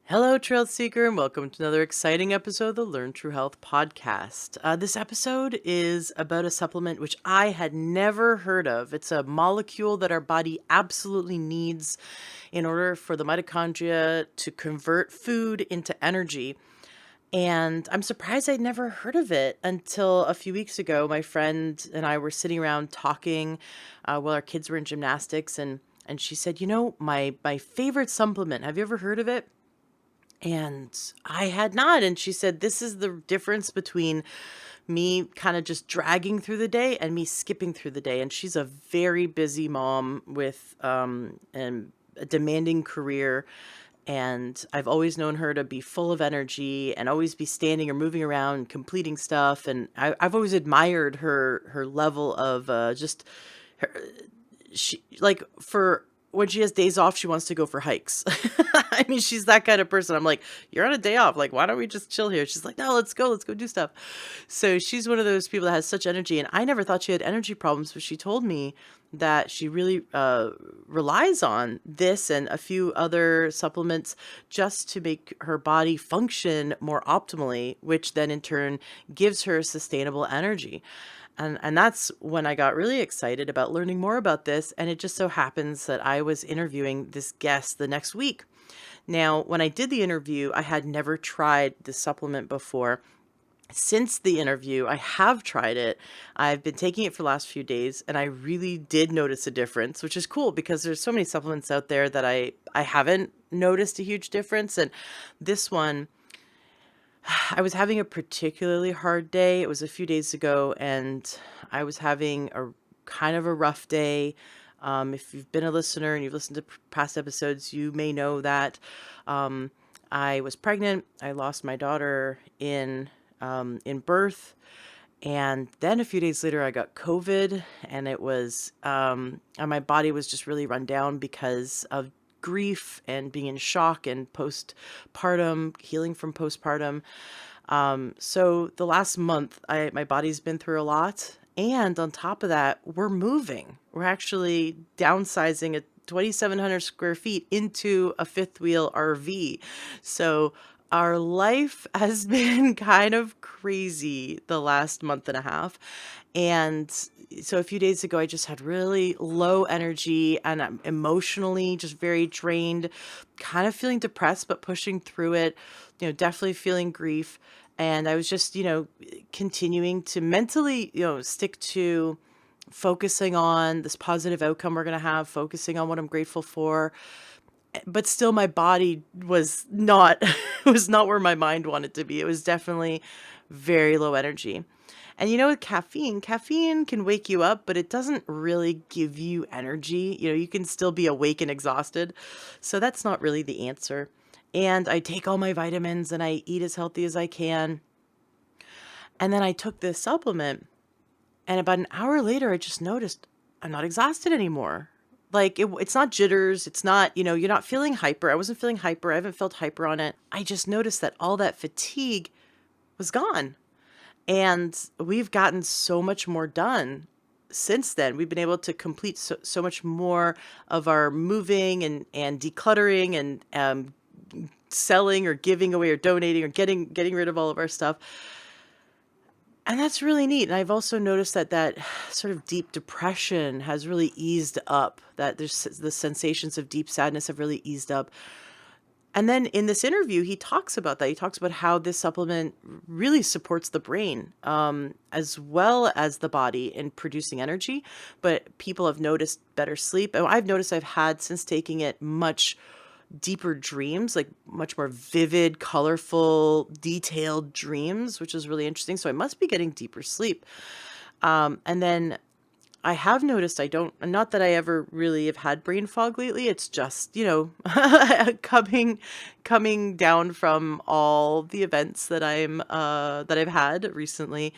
Hello, Trail Seeker, and welcome to another exciting episode of the Learn True Health podcast. This episode is about a supplement which I had never heard of. It's a molecule that our body absolutely needs in order for the mitochondria to convert food into energy. And I'm surprised I'd never heard of it until a few weeks ago. My friend and I were sitting around talking while our kids were in gymnastics, and she said, my favorite supplement, have you ever heard of it? And I had not. And she said, this is the difference between me kind of just dragging through the day and me skipping through the day. And she's a very busy mom with a demanding career. And I've always known her to be full of energy and always be standing or moving around, completing stuff. And I've always admired her level of just her, she like for when she has days off, she wants to go for hikes. I mean, she's that kind of person. I'm like, you're on a day off. Like, why don't we just chill here? She's like, no, let's go do stuff. So she's one of those people that has such energy. And I never thought she had energy problems, but she told me that she really relies on this and a few other supplements just to make her body function more optimally, which then in turn gives her sustainable energy. And that's when I got really excited about learning more about this. And it just so happens that I was interviewing this guest the next week. Now, when I did the interview, I had never tried this supplement before. Since the interview, I have tried it. I've been taking it for the last few days, and I really did notice a difference, which is cool because there's so many supplements out there that I haven't noticed a huge difference. And this one, I was having a particularly hard day. It was a few days ago, and I was having a kind of a rough day. If you've been a listener and you've listened to past episodes, you may know that I was pregnant. I lost my daughter in birth, and then a few days later, I got COVID, and it was and my body was just really run down because of grief and being in shock and postpartum healing from postpartum. So the last month, my body's been through a lot. And on top of that, we're moving. We're actually downsizing a 2,700 square feet into a fifth wheel RV. So our life has been kind of crazy the last month and a half. And so a few days ago, I just had really low energy and I'm emotionally just very drained, kind of feeling depressed, but pushing through it, definitely feeling grief. And I was just, continuing to mentally, stick to focusing on this positive outcome we're going to have, focusing on what I'm grateful for. But still my body was not, was not where my mind wanted to be. It was definitely very low energy. And with caffeine can wake you up, but it doesn't really give you energy. You can still be awake and exhausted. So that's not really the answer. And I take all my vitamins and I eat as healthy as I can. And then I took this supplement, and about an hour later, I just noticed I'm not exhausted anymore. Like it's not jitters. It's not, you're not feeling hyper. I wasn't feeling hyper. I haven't felt hyper on it. I just noticed that all that fatigue was gone. And we've gotten so much more done since then. We've been able to complete so much more of our moving and decluttering and selling or giving away or donating or getting rid of all of our stuff. And that's really neat. And I've also noticed that sort of deep depression has really eased up, that there's the sensations of deep sadness have really eased up. And then in this interview, he talks about that. He talks about how this supplement really supports the brain, as well as the body in producing energy. But people have noticed better sleep. And I've noticed I've had, since taking it, much deeper dreams, like much more vivid, colorful, detailed dreams, which is really interesting. So I must be getting deeper sleep. And then I have noticed not that I ever really have had brain fog lately. It's just, coming down from all the events that I've had recently.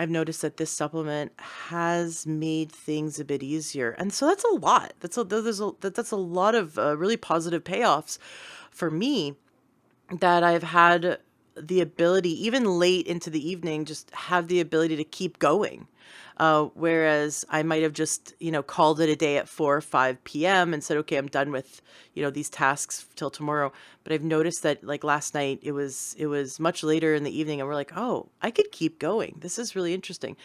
I've noticed that this supplement has made things a bit easier. And so that's a lot. That's a lot of really positive payoffs for me, that I've had the ability, even late into the evening, just have the ability to keep going. Whereas I might have just, called it a day at 4 or 5 p.m. and said, okay, I'm done with, these tasks till tomorrow. But I've noticed that like last night, it was much later in the evening and we're like, oh, I could keep going. This is really interesting.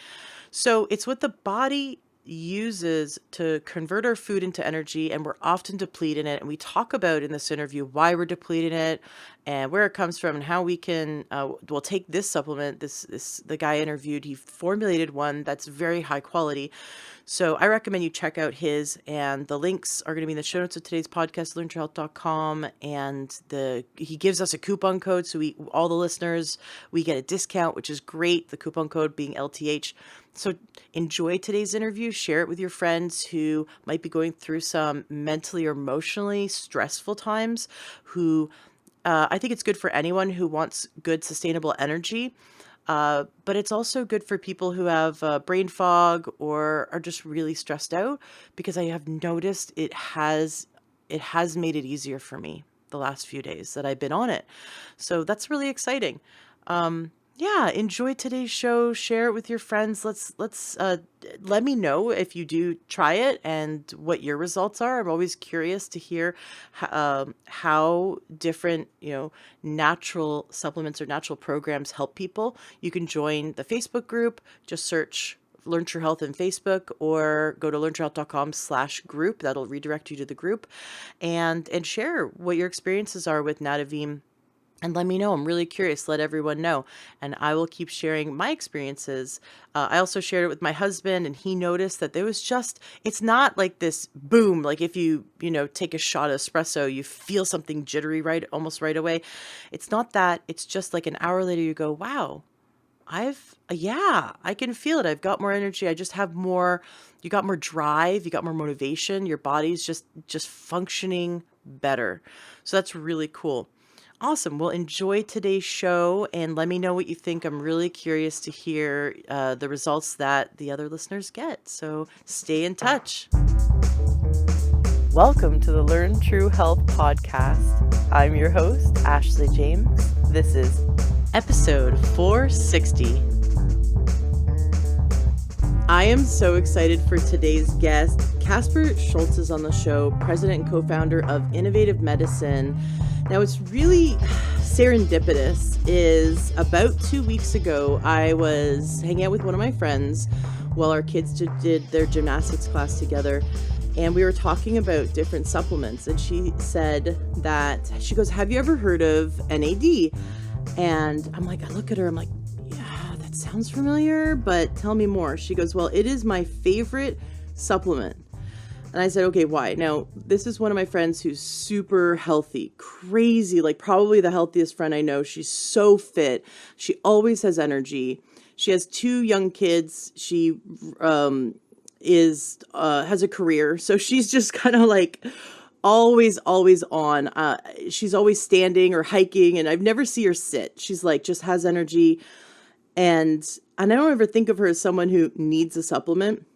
So it's what the body uses to convert our food into energy, and we're often depleting it. And we talk about in this interview why we're depleting it and where it comes from and how we can take this supplement. The guy interviewed, he formulated one that's very high quality. So I recommend you check out his, and the links are going to be in the show notes of today's podcast, learntohealth.com. And he gives us a coupon code. So all the listeners, we get a discount, which is great. The coupon code being LTH. So enjoy today's interview, share it with your friends who might be going through some mentally or emotionally stressful times, I think it's good for anyone who wants good, sustainable energy. But it's also good for people who have brain fog or are just really stressed out, because I have noticed it has made it easier for me the last few days that I've been on it. So that's really exciting. Yeah, enjoy today's show. Share it with your friends. Let me know if you do try it and what your results are. I'm always curious to hear how different, natural supplements or natural programs help people. You can join the Facebook group. Just search Learn True Health in Facebook, or go to learntruehealth.com/group. That'll redirect you to the group, and share what your experiences are with Nadovim. And let me know. I'm really curious. Let everyone know. And I will keep sharing my experiences. I also shared it with my husband, and he noticed that it's not like this boom. Like if you take a shot of espresso, you feel something jittery almost right away. It's not that. It's just like an hour later, you go, wow, I can feel it. I've got more energy. I just have more, you got more drive, you got more motivation. Your body's just functioning better. So that's really cool. Awesome. Well, enjoy today's show and let me know what you think. I'm really curious to hear the results that the other listeners get. So stay in touch. Welcome to the Learn True Health podcast. I'm your host, Ashley James. This is episode 460. I am so excited for today's guest. Caspar Szulc is on the show, president and co-founder of Innovative Medicine. Now, it's really serendipitous is about 2 weeks ago, I was hanging out with one of my friends while our kids did their gymnastics class together. And we were talking about different supplements. And she said she goes, have you ever heard of NAD? And I'm like, I look at her, I'm like, yeah, that sounds familiar, but tell me more. She goes, well, it is my favorite supplement. And I said, okay, why? Now, this is one of my friends who's super healthy, crazy, like probably the healthiest friend I know. She's so fit. She always has energy. She has 2 young kids. She has a career. So she's just kind of like always on. She's always standing or hiking, and I've never seen her sit. She's like, just has energy. And I don't ever think of her as someone who needs a supplement.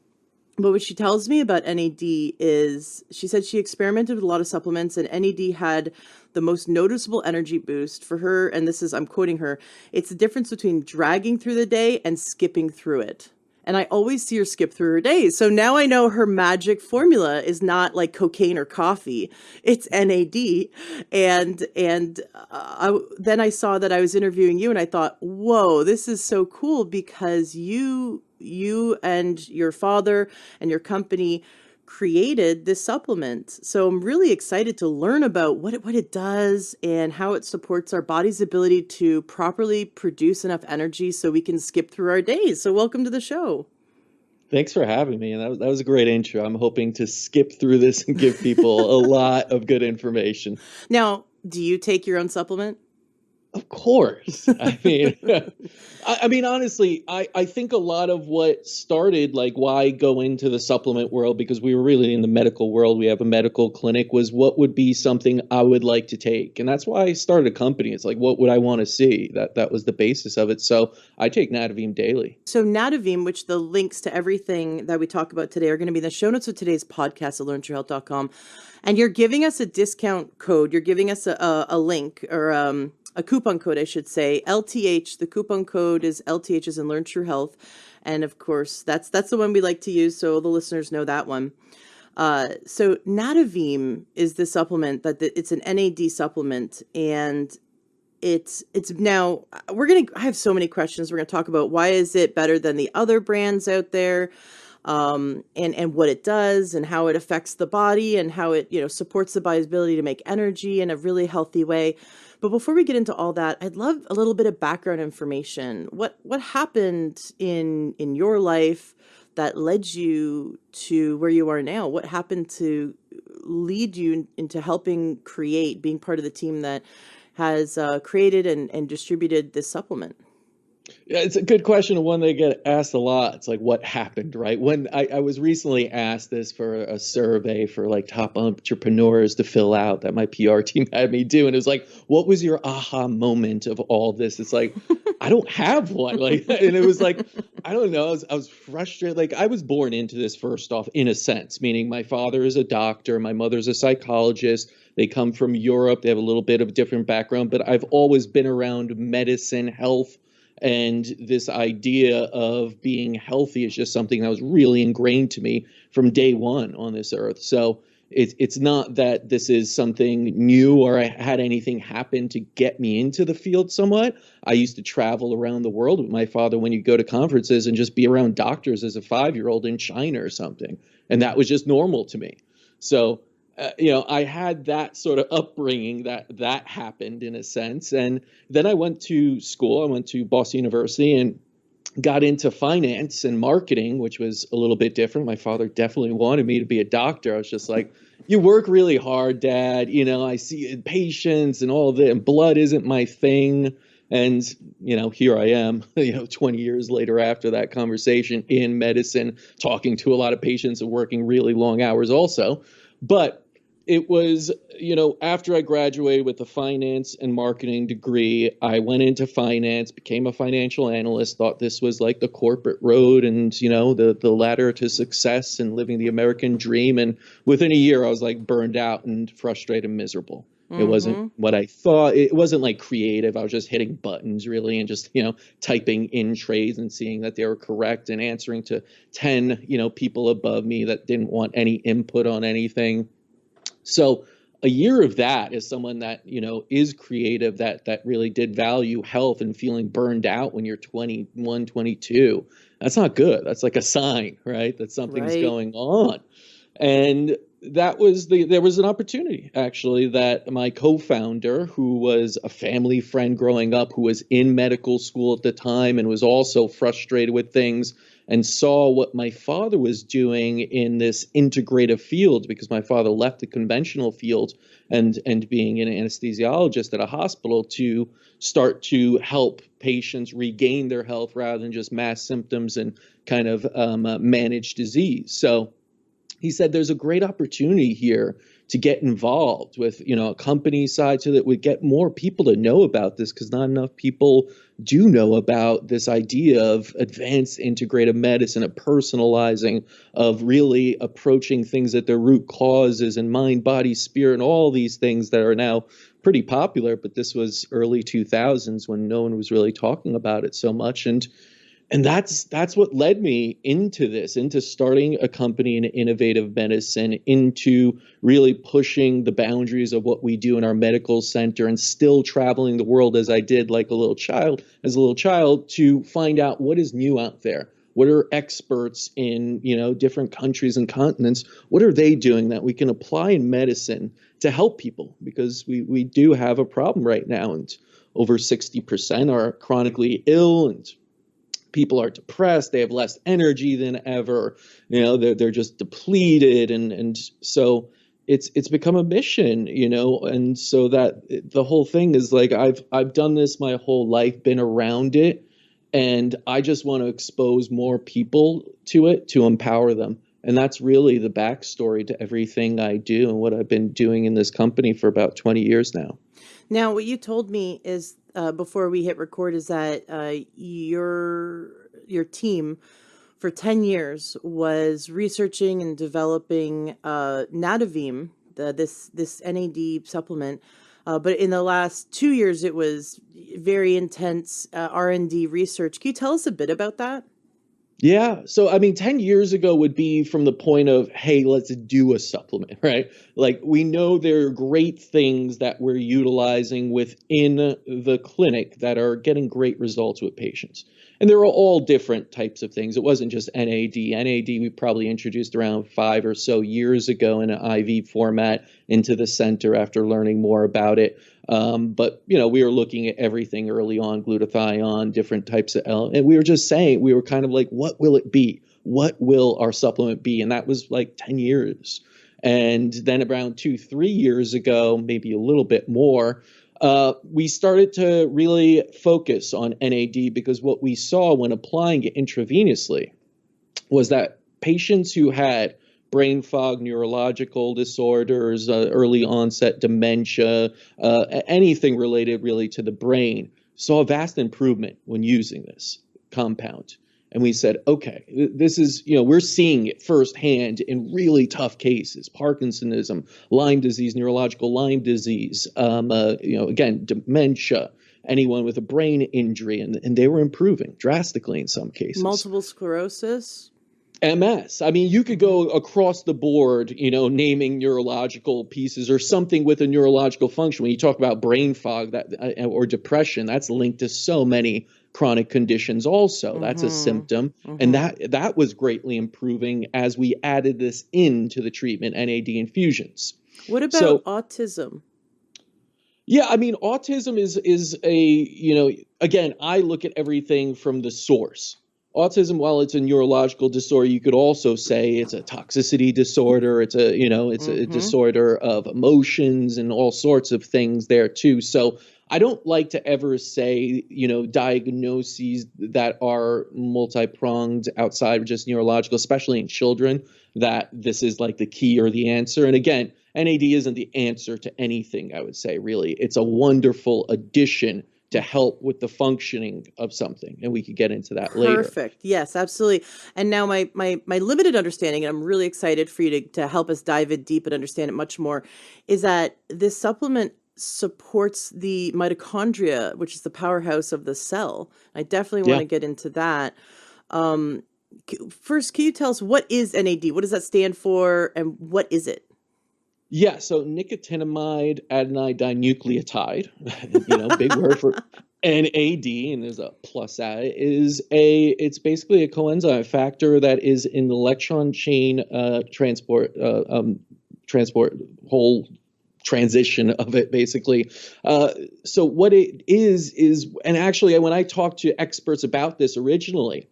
But what she tells me about NAD is, she said she experimented with a lot of supplements, and NAD had the most noticeable energy boost for her. And I'm quoting her, it's the difference between dragging through the day and skipping through it. And I always see her skip through her days. So now I know her magic formula is not like cocaine or coffee. It's NAD. And then I saw that I was interviewing you, and I thought, whoa, this is so cool, because you and your father and your company created this supplement. So I'm really excited to learn about what it does and how it supports our body's ability to properly produce enough energy so we can skip through our days. So welcome to the show. Thanks for having me. And that was a great intro. I'm hoping to skip through this and give people a lot of good information. Now, do you take your own supplement? Of course. I mean, honestly, I think a lot of what started, like, why go into the supplement world, because we were really in the medical world. We have a medical clinic, was what would be something I would like to take. And that's why I started a company. It's like, what would I want to see? That was the basis of it. So I take Nadovim daily. So Nadovim, which the links to everything that we talk about today are going to be in the show notes of today's podcast at learntruehealth.com. And you're giving us a discount code. You're giving us a link, or a coupon code, I should say, LTH. The coupon code is LTH as in Learn True Health. And of course, that's the one we like to use, so the listeners know that one. So Nadovim is the supplement it's an NAD supplement, and it's now I have so many questions. We're gonna talk about why is it better than the other brands out there, and what it does and how it affects the body and how it, supports the body's ability to make energy in a really healthy way. But before we get into all that, I'd love a little bit of background information. What happened in your life that led you to where you are now? What happened to lead you into helping create, being part of the team that has created and distributed this supplement? Yeah, it's a good question, and one they get asked a lot. It's like, what happened, right? When I was recently asked this for a survey for like top entrepreneurs to fill out that my PR team had me do, and it was like, what was your aha moment of all this? It's like, I don't have one. Like, and it was like, I don't know. I was frustrated. Like, I was born into this first off, in a sense, meaning my father is a doctor, my mother's a psychologist. They come from Europe. They have a little bit of a different background, but I've always been around medicine, health. And this idea of being healthy is just something that was really ingrained to me from day one on this earth. So it's not that this is something new or I had anything happen to get me into the field somewhat. I used to travel around the world with my father when you go to conferences and just be around doctors as a 5-year-old in China or something. And that was just normal to me. So I had that sort of upbringing that happened in a sense. And then I went to school. I went to Boston University and got into finance and marketing, which was a little bit different. My father definitely wanted me to be a doctor. I was just like, you work really hard, Dad. I see patients and all that, and blood isn't my thing. And, here I am, 20 years later after that conversation in medicine, talking to a lot of patients and working really long hours also. But it was, after I graduated with a finance and marketing degree, I went into finance, became a financial analyst, thought this was like the corporate road and, the ladder to success and living the American dream. And within a year, I was like burned out and frustrated and miserable. Mm-hmm. It wasn't what I thought. It wasn't like creative. I was just hitting buttons really and just, typing in trades and seeing that they were correct and answering to 10, people above me that didn't want any input on anything. So a year of that as someone that, is creative, that really did value health and feeling burned out when you're 21, 22. That's not good. That's like a sign, right? That something's going on. And there was an opportunity actually that my co-founder, who was a family friend growing up, who was in medical school at the time and was also frustrated with things and saw what my father was doing in this integrative field, because my father left the conventional field and being an anesthesiologist at a hospital to start to help patients regain their health rather than just mass symptoms and kind of manage disease. So he said there's a great opportunity here to get involved with, a company side so that we get more people to know about this, because not enough people do know about this idea of advanced integrative medicine, of personalizing, of really approaching things at their root causes and mind, body, spirit, and all these things that are now pretty popular. But this was early 2000s when no one was really talking about it so much. And that's what led me into starting a company in innovative medicine, into really pushing the boundaries of what we do in our medical center and still traveling the world as I did as a little child to find out what is new out there. What are experts in, different countries and continents? What are they doing that we can apply in medicine to help people? Because we do have a problem right now, and over 60% are chronically ill, and people are depressed. They have less energy than ever. They're just depleted, and so it's become a mission. And so that the whole thing is like I've done this my whole life, been around it, and I just want to expose more people to it to empower them. And that's really the backstory to everything I do and what I've been doing in this company for about 20 years now. Now, what you told me is before we hit record is that your team for 10 years was researching and developing Nadovim, this NAD supplement. But in the last 2 years, it was very intense R&D research. Can you tell us a bit about that? Yeah. So, I mean, 10 years ago would be from the point of, hey, let's do a supplement, right? Like, we know there are great things that we're utilizing within the clinic that are getting great results with patients. And there are all different types of things. It wasn't just NAD. NAD we probably introduced around 5 or so years ago in an IV format into the center after learning more about it. But we were looking at everything early on, glutathione, different types of and we were just saying, we were kind of like, what will it be? What will our supplement be? And that was like 10 years. And then around 2, 3 years ago, maybe a little bit more, we started to really focus on NAD because what we saw when applying it intravenously was that patients who had brain fog, neurological disorders, early onset dementia, anything related really to the brain, saw a vast improvement when using this compound. And we said, okay, this is, we're seeing it firsthand in really tough cases: Parkinsonism, Lyme disease, neurological Lyme disease, again, dementia, anyone with a brain injury, and they were improving drastically in some cases. Multiple sclerosis. MS. I mean, you could go across the board, naming neurological pieces or something with a neurological function. When you talk about brain fog or depression, that's linked to so many chronic conditions also. That's a symptom. And that was greatly improving as we added this into the treatment, NAD infusions. What about autism? Yeah, I mean, autism is a, again, I look at everything from the source. Autism, while it's a neurological disorder, you could also say it's a toxicity disorder. It's a disorder of emotions and all sorts of things there too. So I don't like to ever say, diagnoses that are multi-pronged outside of just neurological, especially in children, that this is like the key or the answer. And again, NAD isn't the answer to anything, I would say, really. It's a wonderful addition to help with the functioning of something. And we could get into that later. Perfect. Yes, absolutely. And now my limited understanding, and I'm really excited for you to help us dive in deep and understand it much more, is that this supplement supports the mitochondria, which is the powerhouse of the cell. I definitely want to get into that. First, can you tell us, what is NAD? What does that stand for, and what is it? Yeah, so nicotinamide adenine dinucliotide, big word for NAD, and there's a plus I, it's basically a coenzyme factor that is in the electron chain transport whole transition of it, basically. So what it is, and actually when I talked to experts about this originally,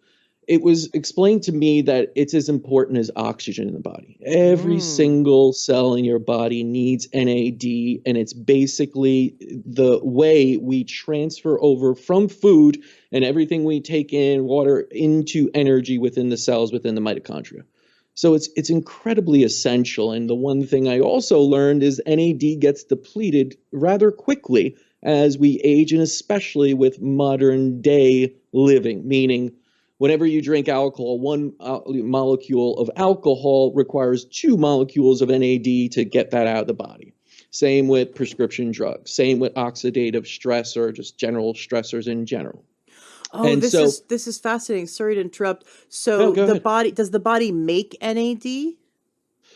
it was explained to me that it's as important as oxygen in the body. Every single cell in your body needs NAD, and it's basically the way we transfer over from food and everything we take in, water, into energy within the cells, within the mitochondria. So it's incredibly essential. And the one thing I also learned is NAD gets depleted rather quickly as we age, and especially with modern day living, meaning whenever you drink alcohol, one molecule of alcohol requires 2 molecules of NAD to get that out of the body. Same with prescription drugs, same with oxidative stress or just general stressors in general. Oh, and this is fascinating. Sorry to interrupt. So does the body make NAD?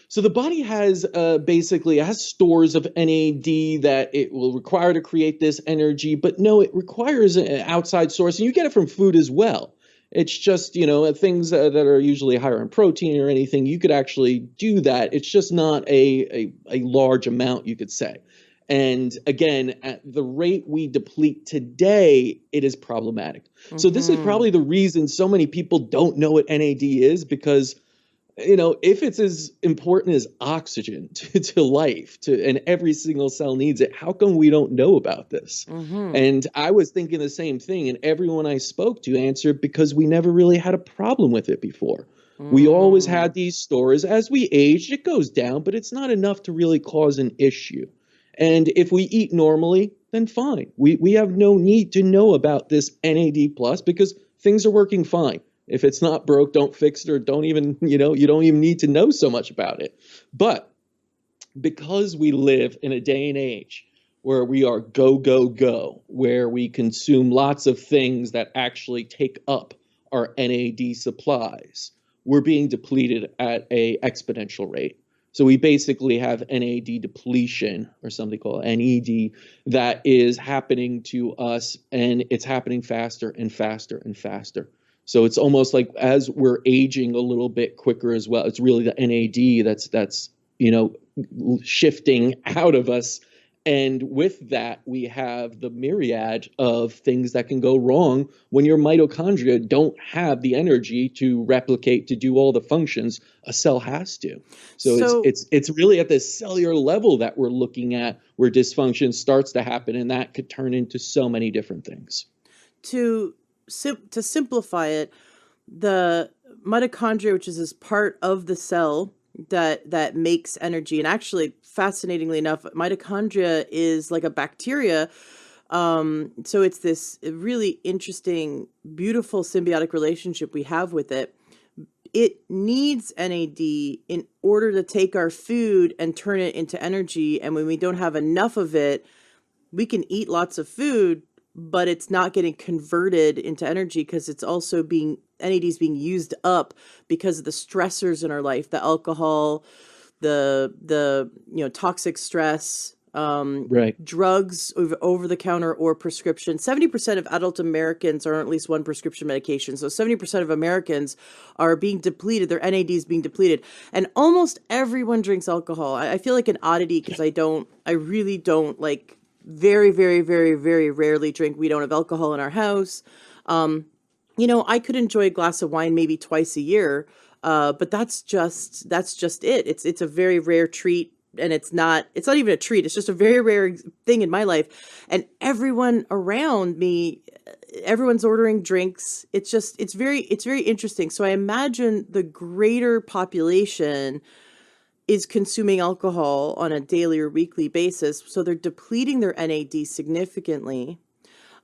So the body has basically has stores of NAD that it will require to create this energy, but no, it requires an outside source, and you get it from food as well. It's just, things that are usually higher in protein or anything, you could actually do that. It's just not a large amount, you could say. And again, at the rate we deplete today, it is problematic. So this is probably the reason so many people don't know what NAD is, because if it's as important as oxygen to life, and every single cell needs it, how come we don't know about this? And I was thinking the same thing, and everyone I spoke to answered because we never really had a problem with it before. We always had these stores. As we age, it goes down, but it's not enough to really cause an issue. And if we eat normally, then fine. We have no need to know about this NAD plus because things are working fine. If it's not broke, don't fix it, or don't even, you don't even need to know so much about it. But because we live in a day and age where we are go, go, go, where we consume lots of things that actually take up our NAD supplies, we're being depleted at a exponential rate. So we basically have NAD depletion, or something called NED, that is happening to us, and it's happening faster and faster and faster. So it's almost like as we're aging a little bit quicker as well, it's really the NAD that's shifting out of us. And with that, we have the myriad of things that can go wrong when your mitochondria don't have the energy to replicate, to do all the functions a cell has to. So it's really at this cellular level that we're looking at where dysfunction starts to happen, and that could turn into so many different things. To simplify it, the mitochondria, which is this part of the cell that makes energy, and actually, fascinatingly enough, mitochondria is like a bacteria. So it's this really interesting, beautiful symbiotic relationship we have with it. It needs NAD in order to take our food and turn it into energy. And when we don't have enough of it, we can eat lots of food, but it's not getting converted into energy because it's also NAD is being used up because of the stressors in our life, the alcohol, the toxic stress, Right. drugs, over the counter or prescription. 70% of adult Americans are on at least one prescription medication. So 70% of Americans are being depleted. Their NAD is being depleted. And almost everyone drinks alcohol. I feel like an oddity because I really don't, like, very, very, very, very rarely drink. We don't have alcohol in our house. I could enjoy a glass of wine maybe twice a year. But that's just it. It's a very rare treat, and it's not even a treat. It's just a very rare thing in my life. And everyone around me, everyone's ordering drinks. It's very interesting. So I imagine the greater population is consuming alcohol on a daily or weekly basis. So they're depleting their NAD significantly.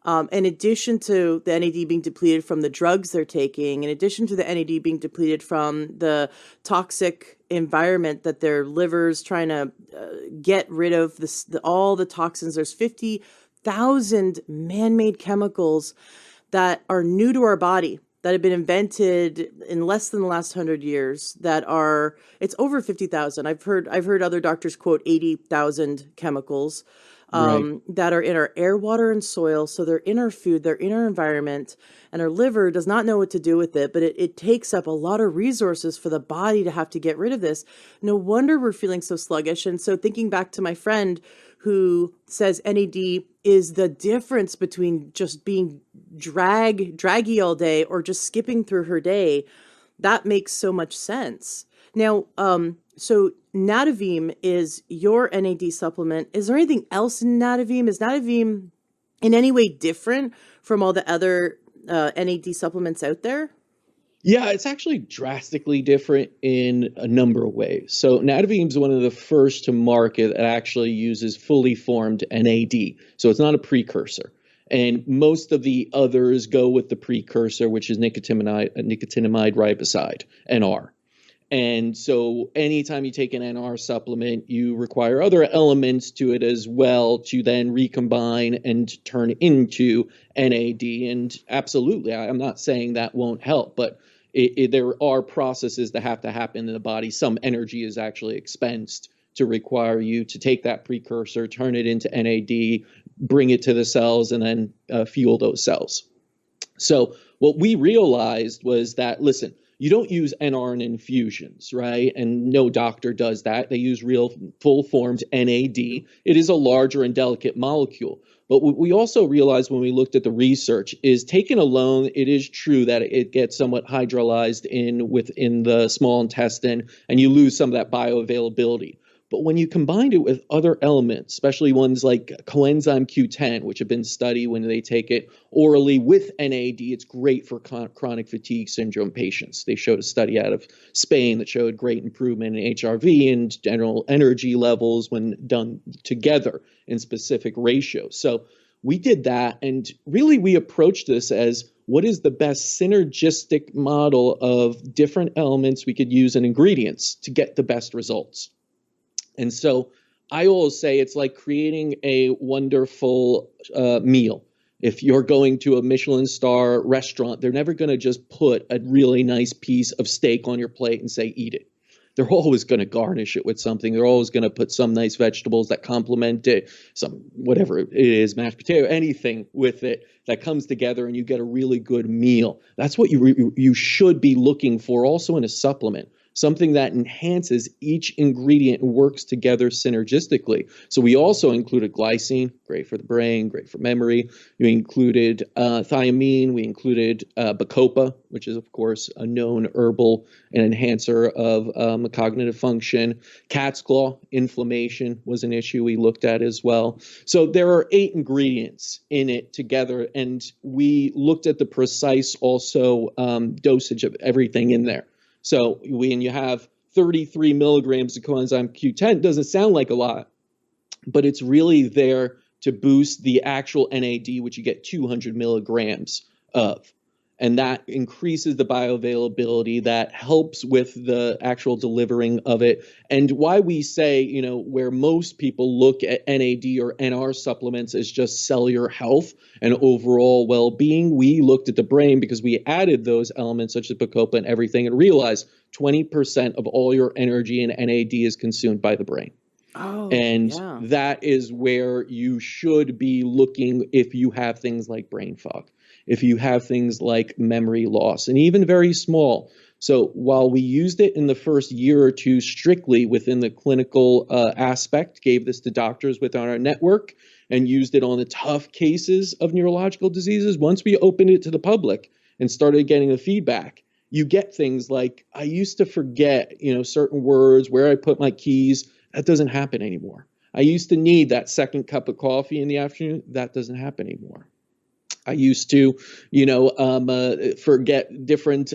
In addition to the NAD being depleted from the drugs they're taking, in addition to the NAD being depleted from the toxic environment that their liver's trying to get rid of, all the toxins, there's 50,000 man-made chemicals that are new to our body, that have been invented in less than the last 100 years, it's over 50,000. I've heard other doctors quote 80,000 chemicals. That are in our air, water, and soil. So they're in our food, they're in our environment, and our liver does not know what to do with it, but it takes up a lot of resources for the body to have to get rid of this. No wonder we're feeling so sluggish. And so thinking back to my friend who says NAD is the difference between just being draggy all day or just skipping through her day, that makes so much sense. Now, so Nadovim is your NAD supplement. Is there anything else in Nadovim? Is Nadovim in any way different from all the other NAD supplements out there? Yeah, it's actually drastically different in a number of ways. So Nadovim is one of the first to market that actually uses fully formed NAD. So it's not a precursor. And most of the others go with the precursor, which is nicotinamide riboside, NR. And so anytime you take an NR supplement, you require other elements to it as well to then recombine and turn into NAD. And absolutely, I'm not saying that won't help, but there are processes that have to happen in the body. Some energy is actually expensed to require you to take that precursor, turn it into NAD, bring it to the cells, and then fuel those cells. So what we realized was that, listen, you don't use NR in infusions, right? And no doctor does that. They use real full-formed NAD. It is a larger and delicate molecule. But what we also realized when we looked at the research is taken alone, it is true that it gets somewhat hydrolyzed within the small intestine, and you lose some of that bioavailability. But when you combine it with other elements, especially ones like coenzyme Q10, which have been studied when they take it orally with NAD, it's great for chronic fatigue syndrome patients. They showed a study out of Spain that showed great improvement in HRV and general energy levels when done together in specific ratios. So we did that, and really we approached this as what is the best synergistic model of different elements we could use and ingredients to get the best results. And so I always say it's like creating a wonderful meal. If you're going to a Michelin star restaurant, they're never going to just put a really nice piece of steak on your plate and say, eat it. They're always going to garnish it with something. They're always going to put some nice vegetables that complement it, some whatever it is, mashed potato, anything with it that comes together, and you get a really good meal. That's what you should be looking for also in a supplement. Something that enhances each ingredient and works together synergistically. So we also included glycine, great for the brain, great for memory. We included thiamine. We included bacopa, which is, of course, a known herbal and enhancer of cognitive function. Cat's claw, inflammation was an issue we looked at as well. So there are 8 ingredients in it together, and we looked at the precise also dosage of everything in there. So when you have 33 milligrams of coenzyme Q10, it doesn't sound like a lot, but it's really there to boost the actual NAD, which you get 200 milligrams of. And that increases the bioavailability, that helps with the actual delivering of it. And why we say, you know, where most people look at NAD or NR supplements as just cellular health and overall well-being, we looked at the brain because we added those elements such as bacopa and everything and realized 20% of all your energy in NAD is consumed by the brain. Oh, And yeah. that is where you should be looking if you have things like brain fog, if you have things like memory loss, and even very small. So while we used it in the first year or two strictly within the clinical aspect, gave this to doctors within our network, and used it on the tough cases of neurological diseases, once we opened it to the public and started getting the feedback, you get things like, I used to forget, you know, certain words, where I put my keys. That doesn't happen anymore. I used to need that second cup of coffee in the afternoon. That doesn't happen anymore. I used to, forget different,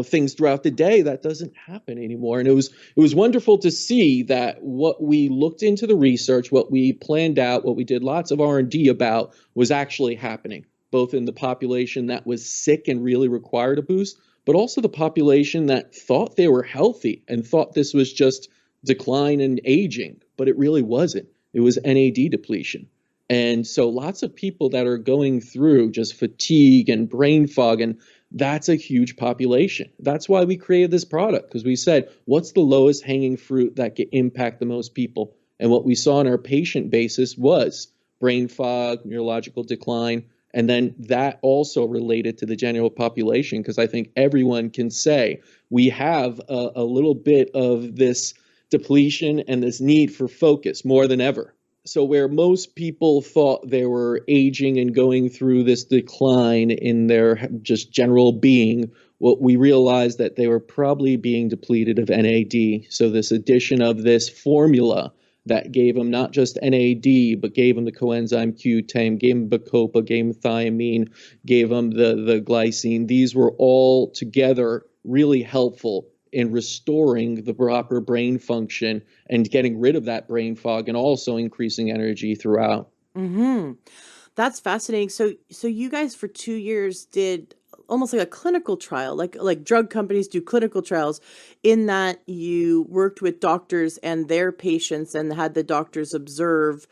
things throughout the day. That doesn't happen anymore. And it was wonderful to see that what we looked into the research, what we planned out, what we did lots of R&D about was actually happening, both in the population that was sick and really required a boost, but also the population that thought they were healthy and thought this was just decline and aging, but it really wasn't. It was NAD depletion. And so lots of people that are going through just fatigue and brain fog, and that's a huge population. That's why we created this product, because we said, what's the lowest hanging fruit that can impact the most people? And what we saw in our patient basis was brain fog, neurological decline, and then that also related to the general population, because I think everyone can say we have a little bit of this depletion and this need for focus more than ever. So where most people thought they were aging and going through this decline in their just general being, what we realized that they were probably being depleted of NAD. So this addition of this formula that gave them not just NAD, but gave them the coenzyme Q10, gave them bacopa, gave them thiamine, gave them the glycine. These were all together really helpful in restoring the proper brain function and getting rid of that brain fog and also increasing energy throughout. Mm-hmm. That's fascinating. So you guys for 2 years did almost like a clinical trial, like drug companies do clinical trials, in that you worked with doctors and their patients and had the doctors observe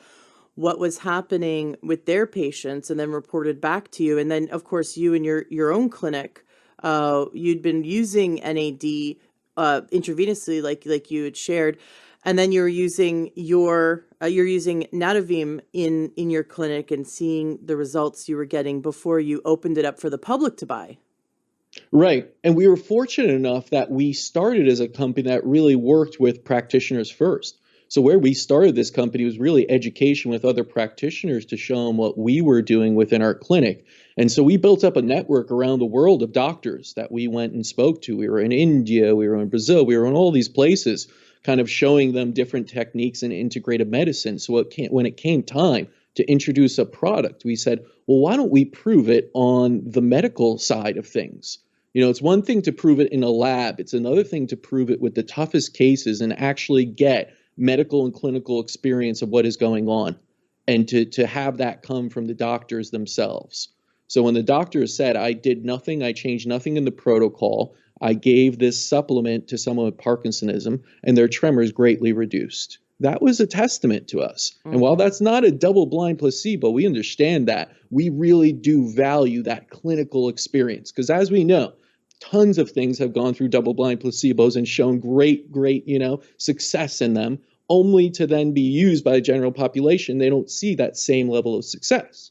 what was happening with their patients and then reported back to you. And then, of course, you and your own clinic, you'd been using NAD intravenously, like you had shared, and then you're using you're using Nadovim in your clinic and seeing the results you were getting before you opened it up for the public to buy. Right. And we were fortunate enough that we started as a company that really worked with practitioners first. So where we started this company was really education with other practitioners to show them what we were doing within our clinic. And so we built up a network around the world of doctors that we went and spoke to. We were in India, we were in Brazil, we were in all these places, kind of showing them different techniques in integrative medicine. So when it came time to introduce a product, we said, well, why don't we prove it on the medical side of things? You know, it's one thing to prove it in a lab. It's another thing to prove it with the toughest cases and actually get medical and clinical experience of what is going on, and to have that come from the doctors themselves. So when the doctors said, I did nothing, I changed nothing in the protocol, I gave this supplement to someone with Parkinsonism, and their tremors greatly reduced. that was a testament to us. And while that's not a double-blind placebo, we understand that we really do value that clinical experience. Because as we know, tons of things have gone through double-blind placebos and shown great, success in them, only to then be used by the general population. They don't see that same level of success.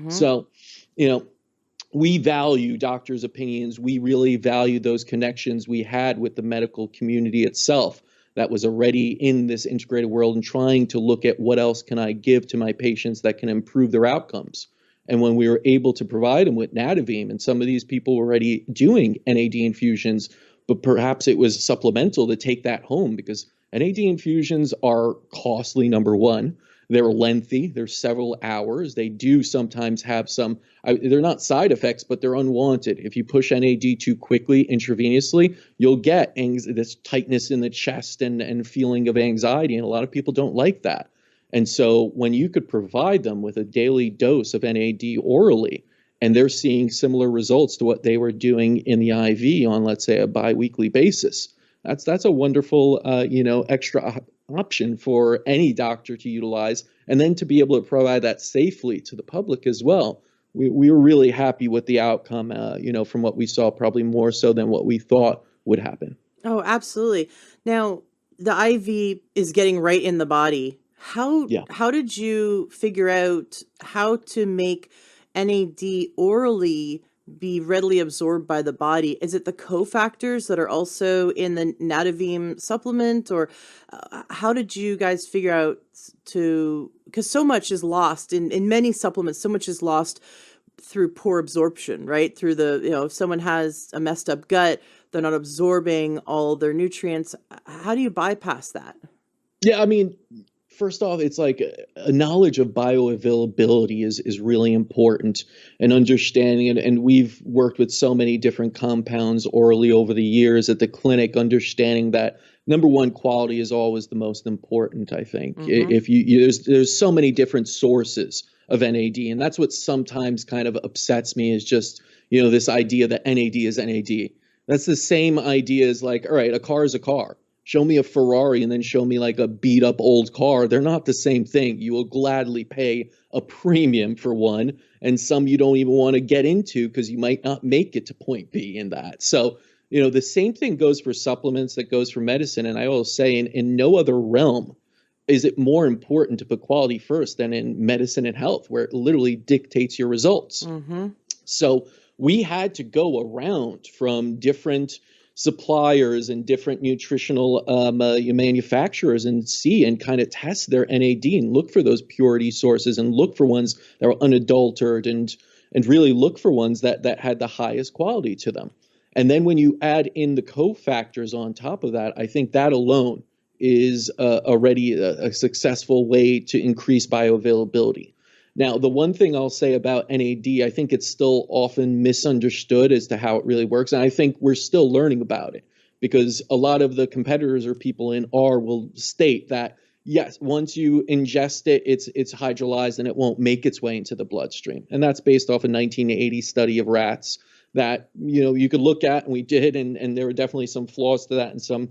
So, we value doctors' opinions. We really value those connections we had with the medical community itself that was already in this integrated world and trying to look at what else can I give to my patients that can improve their outcomes. And when we were able to provide them with Nadovim, and some of these people were already doing NAD infusions, but perhaps it was supplemental to take that home, because NAD infusions are costly, number one. They're lengthy. They're several hours. They do sometimes have some, they're not side effects, but they're unwanted. If you push NAD too quickly intravenously, you'll get this tightness in the chest and feeling of anxiety. And a lot of people don't like that. And so when you could provide them with a daily dose of NAD orally, and they're seeing similar results to what they were doing in the IV on, let's say, a biweekly basis, that's a wonderful, extra option for any doctor to utilize, and then to be able to provide that safely to the public as well. We were really happy with the outcome, from what we saw, probably more so than what we thought would happen. Oh, absolutely. Now, the IV is getting right in the body. How did you figure out how to make NAD orally be readily absorbed by the body? Is it the cofactors that are also in the Nadovim supplement, or how did you guys figure out because so much is lost in many supplements, so much is lost through poor absorption, right? Through if someone has a messed up gut, they're not absorbing all their nutrients. How do you bypass that? Yeah, I mean, first off, it's like a knowledge of bioavailability is really important, and understanding it. And we've worked with so many different compounds orally over the years at the clinic, understanding that number one, quality is always the most important, I think. If there's so many different sources of NAD, and that's what sometimes kind of upsets me, is just, this idea that NAD is NAD. That's the same idea as like, all right, a car is a car. Show me a Ferrari and then show me like a beat up old car. They're not the same thing. You will gladly pay a premium for one, and some you don't even want to get into because you might not make it to point B in that. So, the same thing goes for supplements, that goes for medicine. And I always say in no other realm is it more important to put quality first than in medicine and health, where it literally dictates your results. So we had to go around from different suppliers and different nutritional manufacturers and see and kind of test their NAD and look for those purity sources and look for ones that were unadulterated and really look for ones that had the highest quality to them. And then when you add in the cofactors on top of that, I think that alone is already a successful way to increase bioavailability. Now, the one thing I'll say about NAD, I think it's still often misunderstood as to how it really works. And I think we're still learning about it, because a lot of the competitors or people in R will state that, yes, once you ingest it, it's hydrolyzed and it won't make its way into the bloodstream. And that's based off a 1980 study of rats that, you could look at, and we did, and there were definitely some flaws to that and some,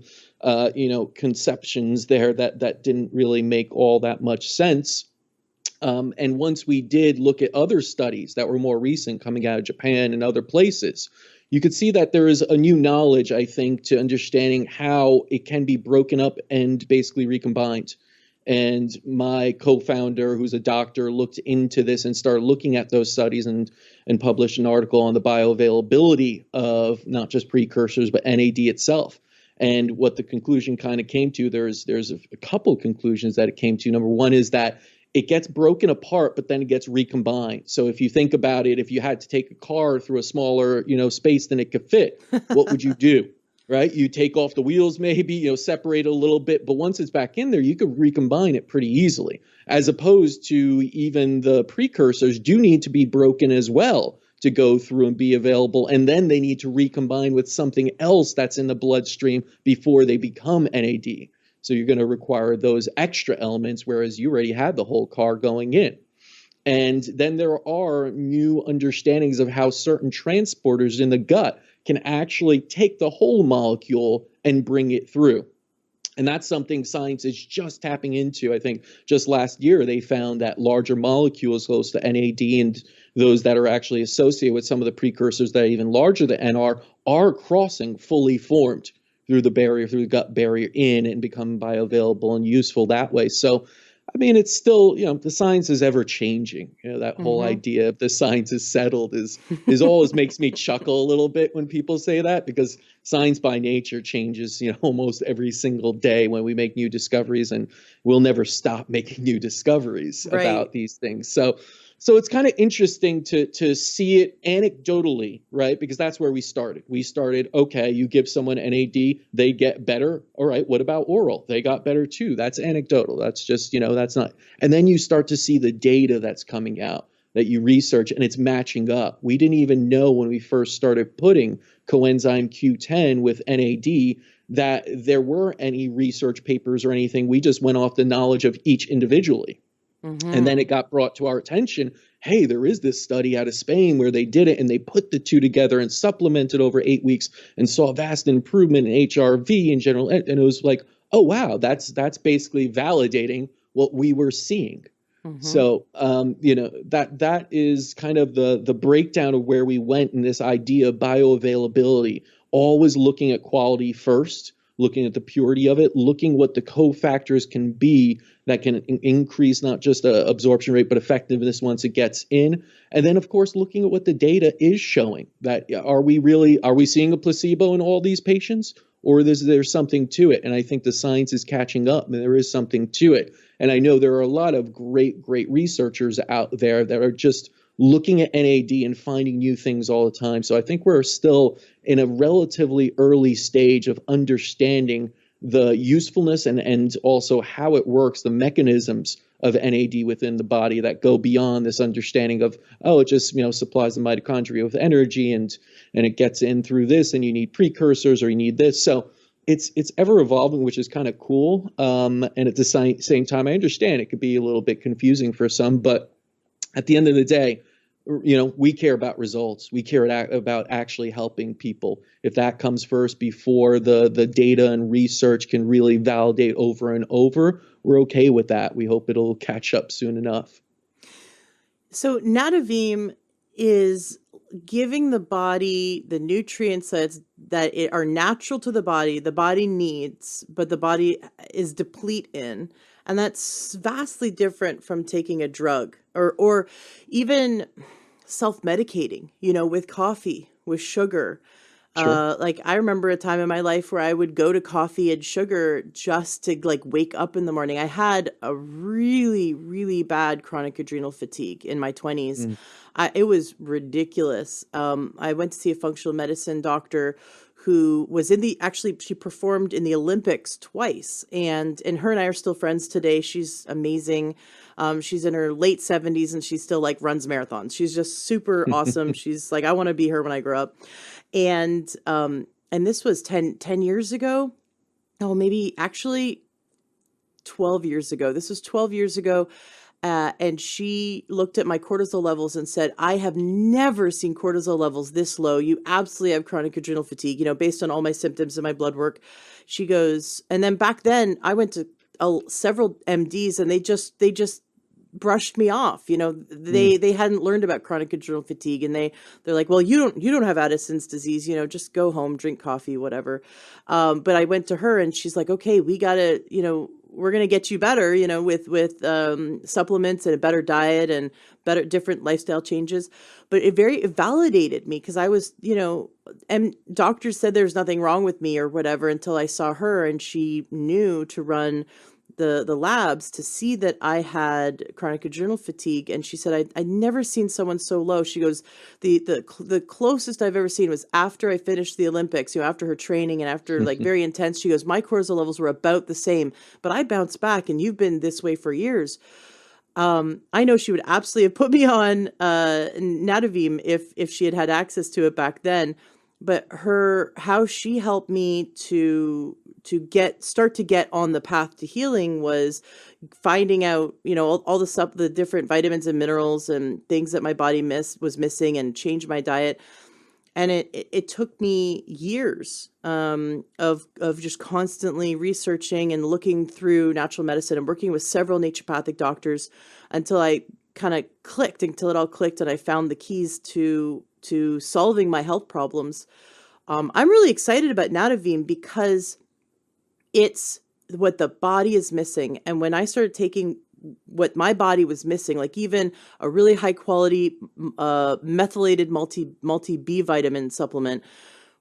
conceptions there that didn't really make all that much sense. And once we did look at other studies that were more recent coming out of Japan and other places, you could see that there is a new knowledge, I think, to understanding how it can be broken up and basically recombined. And my co-founder, who's a doctor, looked into this and started looking at those studies and published an article on the bioavailability of not just precursors, but NAD itself. And what the conclusion kind of came to, there's a couple conclusions that it came to. Number one is that it gets broken apart, but then it gets recombined. So if you think about it, if you had to take a car through a smaller, space than it could fit, what would you do? Right? You take off the wheels, maybe, separate it a little bit, but once it's back in there, you could recombine it pretty easily, as opposed to even the precursors do need to be broken as well to go through and be available. And then they need to recombine with something else that's in the bloodstream before they become NAD. So you're going to require those extra elements, whereas you already had the whole car going in. And then there are new understandings of how certain transporters in the gut can actually take the whole molecule and bring it through. And that's something science is just tapping into. I think just last year they found that larger molecules close to NAD and those that are actually associated with some of the precursors that are even larger than NR are crossing fully formed through the barrier, through the gut barrier in and become bioavailable and useful that way. So I mean, it's still, the science is ever changing. That whole Mm-hmm. idea of the science is settled is always makes me chuckle a little bit when people say that, because science by nature changes, almost every single day when we make new discoveries, and we'll never stop making new discoveries Right. about these things. So it's kind of interesting to see it anecdotally, right? Because that's where we started. We started, okay, you give someone NAD, they get better. All right, what about oral? They got better too. That's anecdotal. That's just, that's not. And then you start to see the data that's coming out that you research, and it's matching up. We didn't even know when we first started putting coenzyme Q10 with NAD that there were any research papers or anything. We just went off the knowledge of each individually. And then Mm-hmm. it got brought to our attention. Hey, there is this study out of Spain where they did it and they put the two together and supplemented over 8 weeks and saw vast improvement in HRV in general. And it was like, oh, wow, that's basically validating what we were seeing. Mm-hmm. So, that is kind of the breakdown of where we went in this idea of bioavailability, always looking at quality first, looking at the purity of it, looking what the cofactors can be that can increase not just absorption rate, but effectiveness once it gets in. And then, of course, looking at what the data is showing. That are we seeing a placebo in all these patients? Or is there something to it? And I think the science is catching up, and there is something to it. And I know there are a lot of great researchers out there that are just looking at NAD and finding new things all the time. So I think we're still in a relatively early stage of understanding the usefulness and also how it works, the mechanisms of NAD within the body that go beyond this understanding of, oh, it just, supplies the mitochondria with energy and it gets in through this, and you need precursors or you need this. So it's ever evolving, which is kind of cool. And at the same time, I understand it could be a little bit confusing for some, but at the end of the day, we care about results. We care about actually helping people. If that comes first before the data and research can really validate over and over, we're okay with that. We hope it'll catch up soon enough. So Nadovim is giving the body the nutrients that are natural to the body needs, but the body is deplete in. And that's vastly different from taking a drug or even self-medicating, with coffee, with sugar. Sure. Like I remember a time in my life where I would go to coffee and sugar just to like wake up in the morning. I had a really, really bad chronic adrenal fatigue in my 20s. Mm. It was ridiculous. I went to see a functional medicine doctor who was she performed in the Olympics twice, and her and I are still friends today. She's amazing. She's in her late 70s and she still like runs marathons. She's just super awesome. She's like, I want to be her when I grow up. And this was 10 years ago. Oh, maybe actually 12 years ago. This was 12 years ago. And she looked at my cortisol levels and said, I have never seen cortisol levels this low. You absolutely have chronic adrenal fatigue, based on all my symptoms and my blood work. She goes, and then back then I went to several MDs and they just brushed me off. Mm. They hadn't learned about chronic adrenal fatigue, and they're like, well, you don't have Addison's disease, just go home, drink coffee, whatever. But I went to her and she's like, okay, we gotta, we're going to get you better, with supplements and a better diet and better, different lifestyle changes. But it validated me because I was, and doctors said there's nothing wrong with me or whatever until I saw her, and she knew to run the labs to see that I had chronic adrenal fatigue. And she said, I'd never seen someone so low. She goes, the closest I've ever seen was after I finished the Olympics, after her training and after like very intense. She goes, my cortisol levels were about the same, but I bounced back, and you've been this way for years. I know she would absolutely have put me on Nadovim if she had access to it back then. But how she helped me to start to get on the path to healing was finding out, all the different vitamins and minerals and things that my body was missing, and change my diet. And it took me years of just constantly researching and looking through natural medicine and working with several naturopathic doctors until I kind of clicked, until it all clicked, and I found the keys to solving my health problems. I'm really excited about Nadovim because it's what the body is missing. And when I started taking what my body was missing, like even a really high quality methylated multi B vitamin supplement,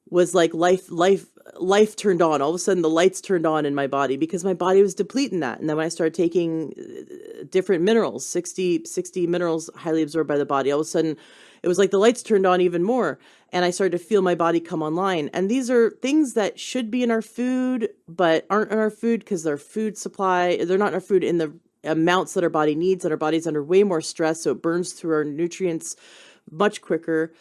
was like life turned on. All of a sudden the lights turned on in my body because my body was depleting that. And then when I started taking different minerals, 60 minerals highly absorbed by the body, all of a sudden it was like the lights turned on even more. And I started to feel my body come online. And these are things that should be in our food, but aren't in our food because they're food supply. They're not in our food in the amounts that our body needs, and our body's under way more stress. So it burns through our nutrients much quicker.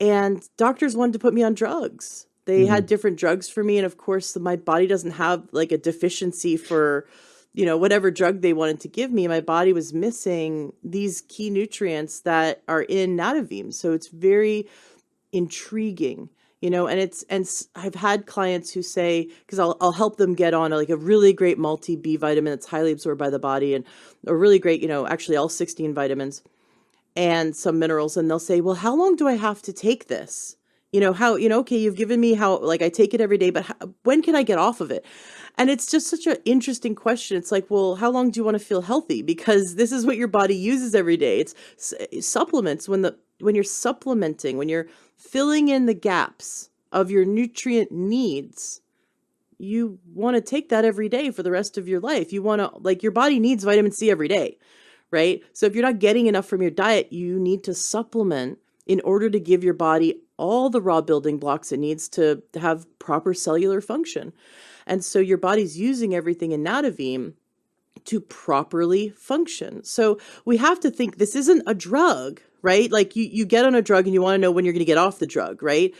And doctors wanted to put me on drugs. They had different drugs for me. And of course, my body doesn't have like a deficiency for, whatever drug they wanted to give me. My body was missing these key nutrients that are in Nadovim. So it's very intriguing, and I've had clients who say, because I'll help them get on like a really great multi B vitamin that's highly absorbed by the body, and a really great, actually all 16 vitamins and some minerals. And they'll say, well, how long do I have to take this? Okay, you've given me like I take it every day, but when can I get off of it? And it's just such an interesting question. It's like, well, how long do you want to feel healthy? Because this is what your body uses every day. It's supplements. When you're supplementing, when you're filling in the gaps of your nutrient needs, you want to take that every day for the rest of your life. You want to, like, your body needs vitamin C every day, right? So if you're not getting enough from your diet, you need to supplement in order to give your body all the raw building blocks it needs to have proper cellular function. And so your body's using everything in Nadovim to properly function. So we have to think this isn't a drug, right? Like you get on a drug and you want to know when you're going to get off the drug, right?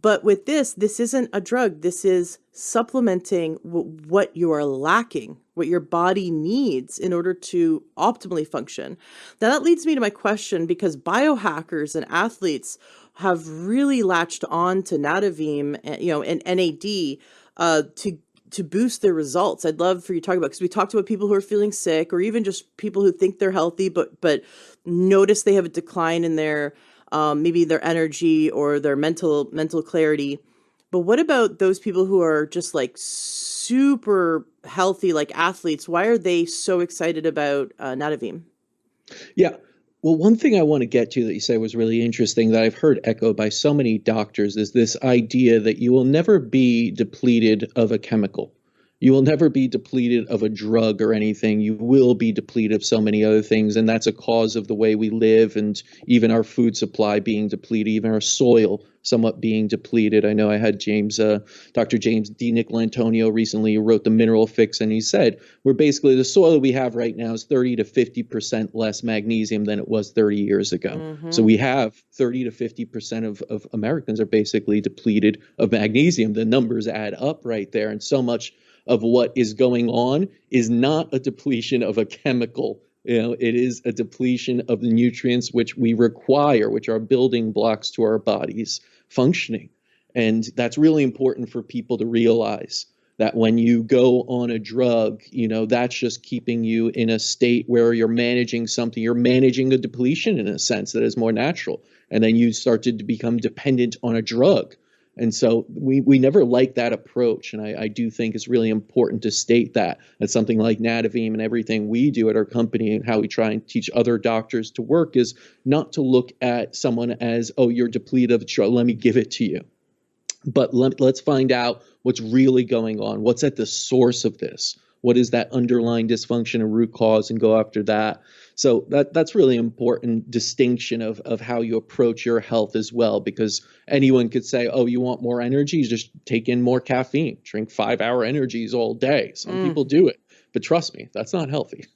But with this isn't a drug. This is supplementing what you are lacking, what your body needs in order to optimally function. Now that leads me to my question, because biohackers and athletes have really latched on to Nadovim, and NAD to boost their results. I'd love for you to talk about, because we talked about people who are feeling sick, or even just people who think they're healthy but notice they have a decline in their maybe their energy or their mental clarity. But what about those people who are just like super healthy, like athletes? Why are they so excited about Nadovim? Yeah. Well, one thing I want to get to that you said was really interesting that I've heard echoed by so many doctors is this idea that you will never be depleted of a chemical. You will never be depleted of a drug or anything. You will be depleted of so many other things. And that's a cause of the way we live, and even our food supply being depleted, even our soil somewhat being depleted. I know I had Dr. James D. Nicolantonio recently, who wrote The Mineral Fix, and he said, we're basically, the soil that we have right now is 30 to 50% less magnesium than it was 30 years ago. So we have 30 to 50% of Americans are basically depleted of magnesium. The numbers add up right there. And so much of what is going on is not a depletion of a chemical. It is a depletion of the nutrients which we require, which are building blocks to our bodies functioning. And that's really important for people to realize, that when you go on a drug, that's just keeping you in a state where you're managing something. You're managing a depletion in a sense that is more natural. And then you start to become dependent on a drug. And so we never like that approach. And I do think it's really important to state that something like Nadovim and everything we do at our company and how we try and teach other doctors to work is not to look at someone as, oh, you're depleted of a drug, let me give it to you. But let's find out what's really going on. What's at the source of this? What is that underlying dysfunction and root cause, and go after that. So that's really important distinction of how you approach your health as well, because anyone could say, oh, you want more energy? Just take in more caffeine, drink 5-hour energies all day. Some people do it. But trust me, that's not healthy.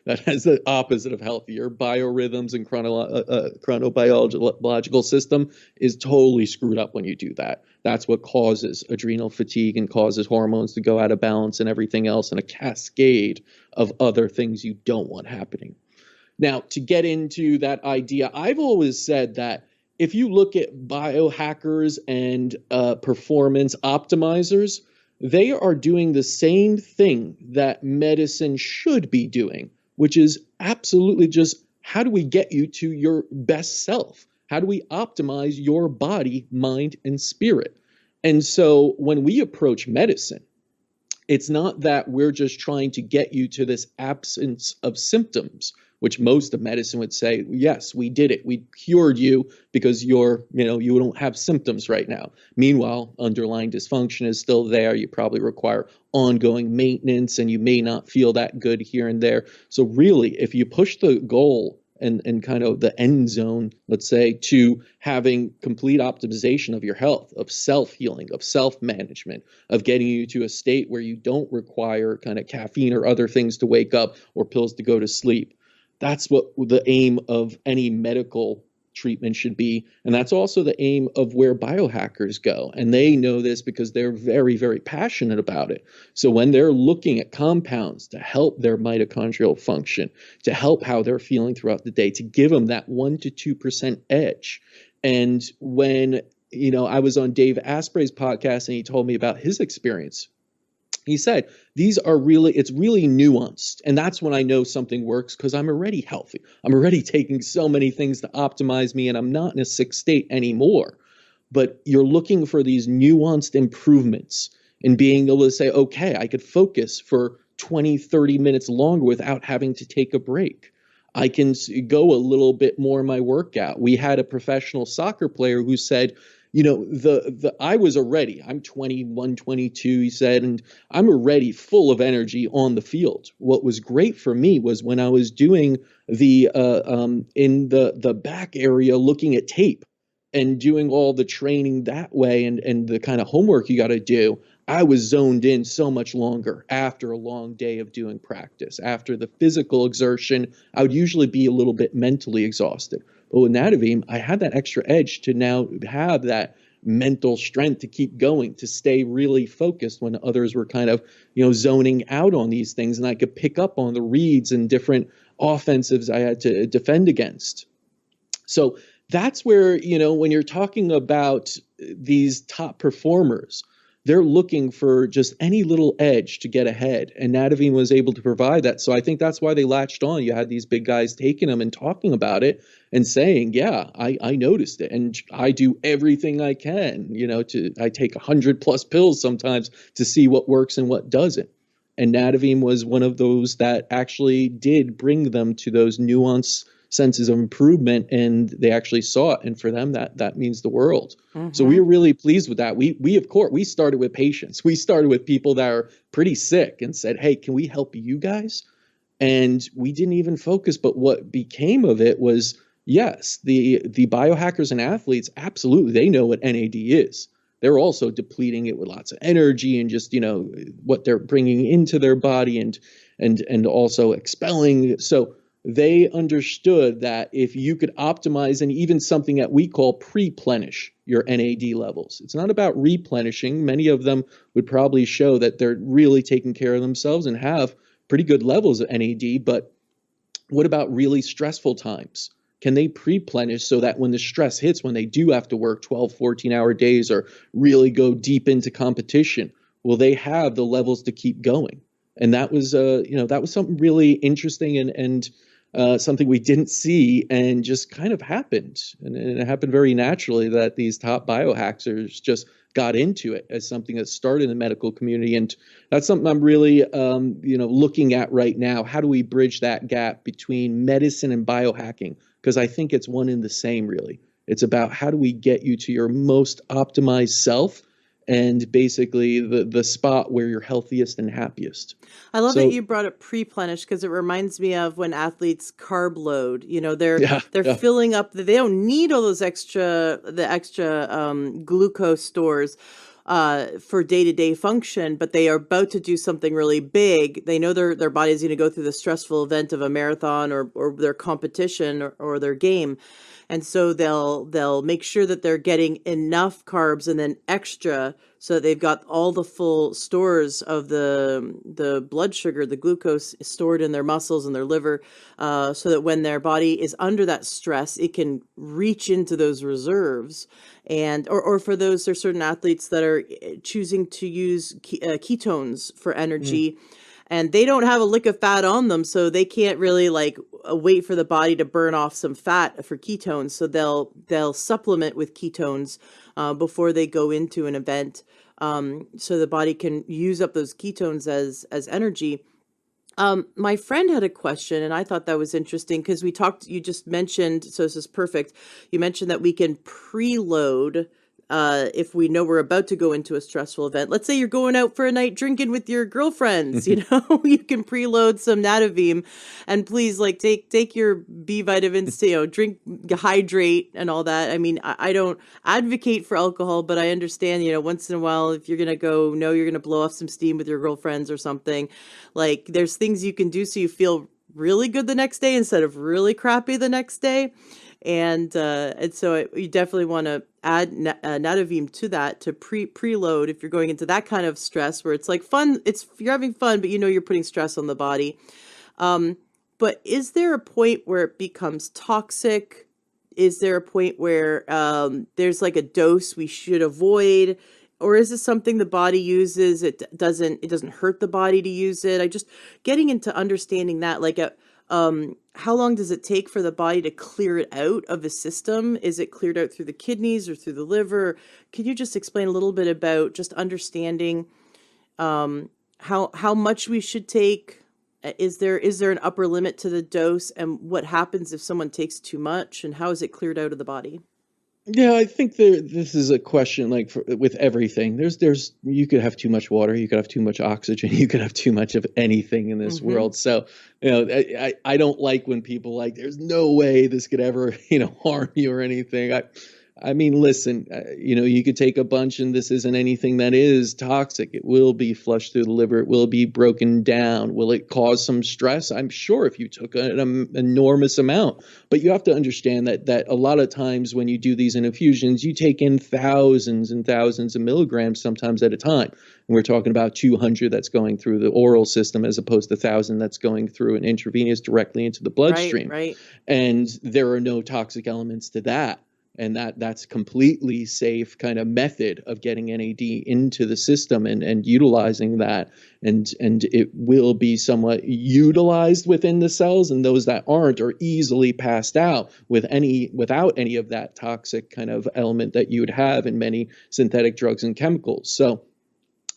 That is the opposite of healthy. Your biorhythms and chronobiological system is totally screwed up when you do that. That's what causes adrenal fatigue and causes hormones to go out of balance and everything else, and a cascade of other things you don't want happening. Now, to get into that idea, I've always said that if you look at biohackers and performance optimizers, they are doing the same thing that medicine should be doing, which is absolutely just how do we get you to your best self? How do we optimize your body, mind, and spirit? And so when we approach medicine, it's not that we're just trying to get you to this absence of symptoms, which most of medicine would say, yes, we did it. We cured you because you don't have symptoms right now. Meanwhile, underlying dysfunction is still there. You probably require ongoing maintenance and you may not feel that good here and there. So really, if you push the goal and kind of the end zone, let's say, to having complete optimization of your health, of self-healing, of self-management, of getting you to a state where you don't require kind of caffeine or other things to wake up or pills to go to sleep. That's what the aim of any medical treatment should be. And that's also the aim of where biohackers go. And they know this because they're very, very passionate about it. So when they're looking at compounds to help their mitochondrial function, to help how they're feeling throughout the day, to give them that 1% to 2% edge. And when, I was on Dave Asprey's podcast and he told me about his experience, he said, it's really nuanced. And that's when I know something works because I'm already healthy. I'm already taking so many things to optimize me and I'm not in a sick state anymore. But you're looking for these nuanced improvements and being able to say, okay, I could focus for 20, 30 minutes longer without having to take a break. I can go a little bit more in my workout. We had a professional soccer player who said, I was already, I'm 21, 22, he said, and I'm already full of energy on the field. What was great for me was when I was doing in the back area, looking at tape and doing all the training that way and the kind of homework you got to do, I was zoned in so much longer after a long day of doing practice. After the physical exertion, I would usually be a little bit mentally exhausted. But with Nadovim, I had that extra edge to now have that mental strength to keep going, to stay really focused when others were kind of, zoning out on these things. And I could pick up on the reads and different offensives I had to defend against. So that's where, when you're talking about these top performers, they're looking for just any little edge to get ahead. And Nadovim was able to provide that. So I think that's why they latched on. You had these big guys taking them and talking about it and saying, yeah, I noticed it. And I do everything I can, I take 100+ pills sometimes to see what works and what doesn't. And Nadovim was one of those that actually did bring them to those nuanced senses of improvement, and they actually saw it, and for them that means the world. So we were really pleased with that. We of course we started with patients. We started with people that are pretty sick and said, hey, can we help you guys? And we didn't even focus, but what became of it was, yes, the biohackers and athletes, absolutely, they know what NAD is. They're also depleting it with lots of energy and just what they're bringing into their body and also expelling. So they understood that if you could optimize and even something that we call pre-plenish your NAD levels. It's not about replenishing. Many of them would probably show that they're really taking care of themselves and have pretty good levels of NAD. But what about really stressful times? Can they pre-plenish so that when the stress hits, when they do have to work 12, 14-hour days or really go deep into competition, will they have the levels to keep going? And that was something really interesting and something we didn't see and just kind of happened. And it happened very naturally that these top biohackers just got into it as something that started in the medical community. And that's something I'm really, looking at right now. How do we bridge that gap between medicine and biohacking? Because I think it's one and the same, really. It's about how do we get you to your most optimized self and basically the spot where you're healthiest and happiest. I love that you brought up pre-plenish because it reminds me of when athletes carb load. They're filling up. They don't need all those extra glucose stores for day-to-day function, but they are about to do something really big. They know their body is going to go through the stressful event of a marathon or their competition or their game. And so they'll make sure that they're getting enough carbs and then extra so that they've got all the full stores of the blood sugar, the glucose stored in their muscles and their liver, so that when their body is under that stress, it can reach into those reserves. And or for those, there's certain athletes that are choosing to use ketones for energy, and they don't have a lick of fat on them, so they can't really like wait for the body to burn off some fat for ketones. So they'll supplement with ketones before they go into an event, so the body can use up those ketones as energy. My friend had a question, and I thought that was interesting because you just mentioned, so this is perfect. You mentioned that we can preload if we know we're about to go into a stressful event. Let's say you're going out for a night drinking with your girlfriends, you can preload some Nadovim, and please, like, take your B vitamins to, drink, hydrate and all that. I mean, I don't advocate for alcohol, but I understand, once in a while, if you're going to you're going to blow off some steam with your girlfriends or something, like, there's things you can do so you feel really good the next day instead of really crappy the next day. And so you definitely want to add Nadovim to that to preload if you're going into that kind of stress where it's like fun. You're having fun, but you're putting stress on the body. But is there a point where it becomes toxic? Is there a point where there's like a dose we should avoid? Or is this something the body uses? It doesn't hurt the body to use it. I just getting into understanding that, like, how long does it take for the body to clear it out of the system? Is it cleared out through the kidneys or through the liver? Can you just explain a little bit about just understanding how much we should take? Is there an upper limit to the dose, and what happens if someone takes too much, and how is it cleared out of the body? Yeah, I think this is a question like with everything. You could have too much water, you could have too much oxygen, you could have too much of anything in this world. So, I don't like when people like, there's no way this could ever, harm you or anything. I mean, listen, you could take a bunch and this isn't anything that is toxic. It will be flushed through the liver. It will be broken down. Will it cause some stress? I'm sure if you took an enormous amount. But you have to understand that a lot of times when you do these infusions, you take in thousands and thousands of milligrams sometimes at a time. And we're talking about 200 that's going through the oral system as opposed to 1,000 that's going through an intravenous directly into the bloodstream. Right. And there are no toxic elements to that. And that's completely safe kind of method of getting NAD into the system and utilizing that. And it will be somewhat utilized within the cells, and those that aren't are easily passed out without any of that toxic kind of element that you would have in many synthetic drugs and chemicals. So,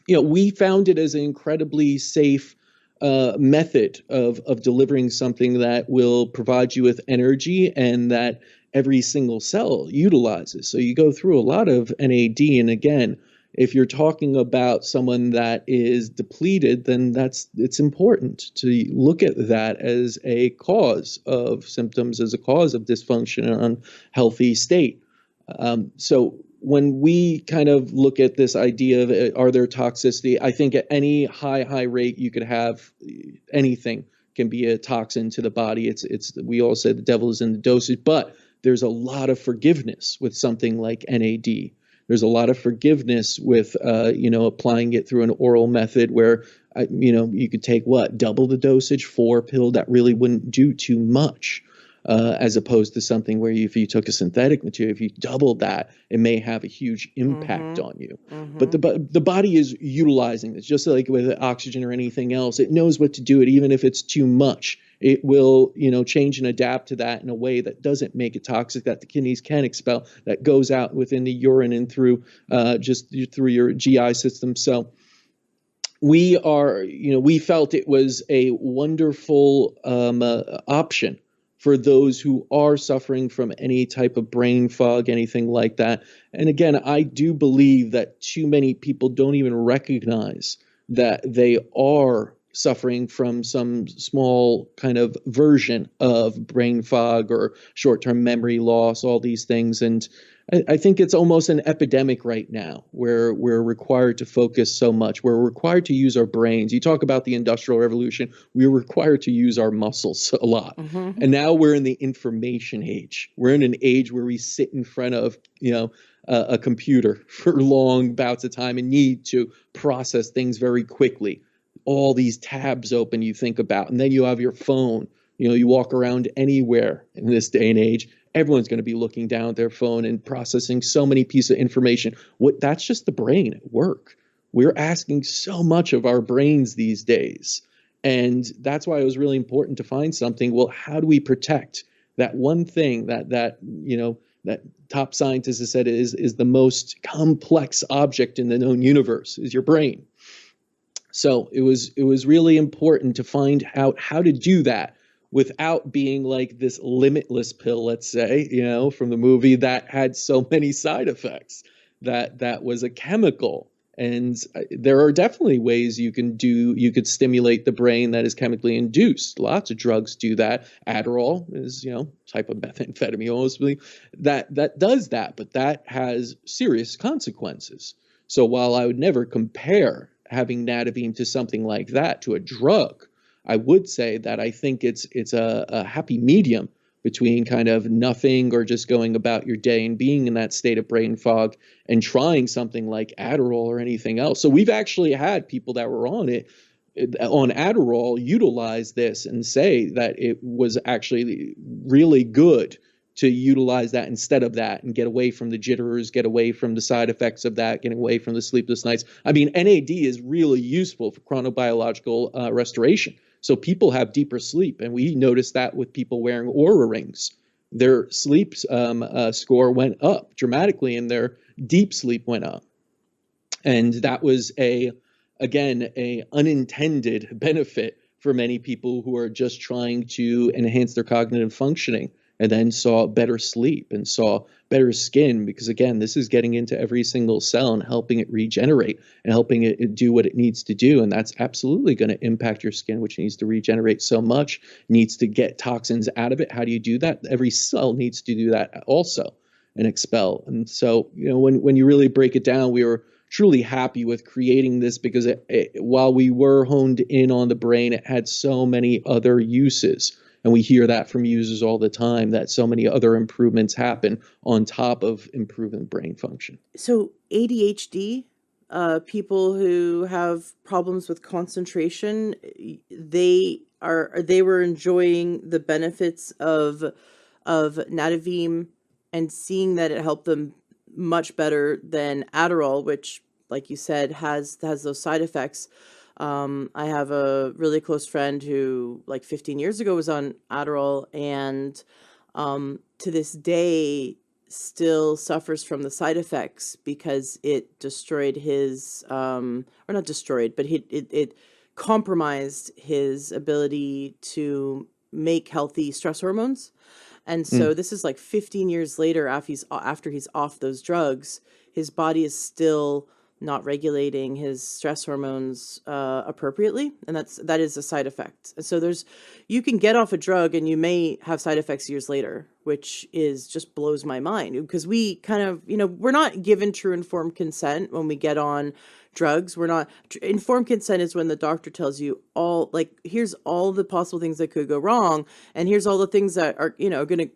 we found it as an incredibly safe method of delivering something that will provide you with energy and that every single cell utilizes. So you go through a lot of NAD. And again, if you're talking about someone that is depleted, then it's important to look at that as a cause of symptoms, as a cause of dysfunction and unhealthy state. So when we kind of look at this idea of are there toxicity, I think at any high rate you could have anything can be a toxin to the body. We all say the devil is in the dosage, but there's a lot of forgiveness with something like NAD. There's a lot of forgiveness with, applying it through an oral method where, you could take double the dosage, 4 pill. That really wouldn't do too much, as opposed to something where if you took a synthetic material, if you doubled that, it may have a huge impact on you. But the body is utilizing this, just like with oxygen or anything else. It knows what to do it, even if it's too much. It will, change and adapt to that in a way that doesn't make it toxic, that the kidneys can expel, that goes out within the urine and through through your GI system. So we felt it was a wonderful option for those who are suffering from any type of brain fog, anything like that. And again, I do believe that too many people don't even recognize that they are suffering from some small kind of version of brain fog or short-term memory loss, all these things. And I think it's almost an epidemic right now where we're required to focus so much. We're required to use our brains. You talk about the Industrial Revolution. We were required to use our muscles a lot. And now we're in the information age. We're in an age where we sit in front of, a computer for long bouts of time and need to process things very quickly. All these tabs open you think about, and then you have your phone. You walk around anywhere in this day and age, everyone's going to be looking down at their phone and processing so many pieces of information. That's just the brain at work. We're asking so much of our brains these days. And that's why it was really important to find something. Well, how do we protect that one thing that top scientists have said is the most complex object in the known universe, is your brain. So it was really important to find out how to do that without being like this limitless pill, let's say, from the movie that had so many side effects, that was a chemical. And there are definitely ways you could stimulate the brain that is chemically induced. Lots of drugs do that. Adderall is, type of methamphetamine, mostly, that does that, but that has serious consequences. So while I would never compare having Nadovim to something like that, to a drug, I would say that I think it's a happy medium between kind of nothing or just going about your day and being in that state of brain fog and trying something like Adderall or anything else. So we've actually had people that were on Adderall utilize this and say that it was actually really good to utilize that instead of that and get away from the jitters, get away from the side effects of that, getting away from the sleepless nights. I mean, NAD is really useful for chronobiological restoration. So people have deeper sleep, and we noticed that with people wearing Oura rings. Their sleep score went up dramatically, and their deep sleep went up. And that was again, a unintended benefit for many people who are just trying to enhance their cognitive functioning, and then saw better sleep and saw better skin, because again, this is getting into every single cell and helping it regenerate and helping it do what it needs to do. And that's absolutely going to impact your skin, which needs to regenerate so much, needs to get toxins out of it. How do you do that? Every cell needs to do that also and expel. And so, when you really break it down, we were truly happy with creating this, because while we were honed in on the brain, it had so many other uses. And we hear that from users all the time, that so many other improvements happen on top of improving brain function. So ADHD, people who have problems with concentration, they were enjoying the benefits of Nadovim and seeing that it helped them much better than Adderall, which, like you said, has those side effects. I have a really close friend who, like 15 years ago, was on Adderall, and to this day still suffers from the side effects because it destroyed his, or not destroyed, but it compromised his ability to make healthy stress hormones. And so this is like 15 years later, after he's off those drugs, his body is still not regulating his stress hormones appropriately, and that is a side effect. And so you can get off a drug and you may have side effects years later, which just blows my mind, because we kind of, we're not given true informed consent when we get on drugs. We're not. Informed consent is when the doctor tells you here's all the possible things that could go wrong, and here's all the things that are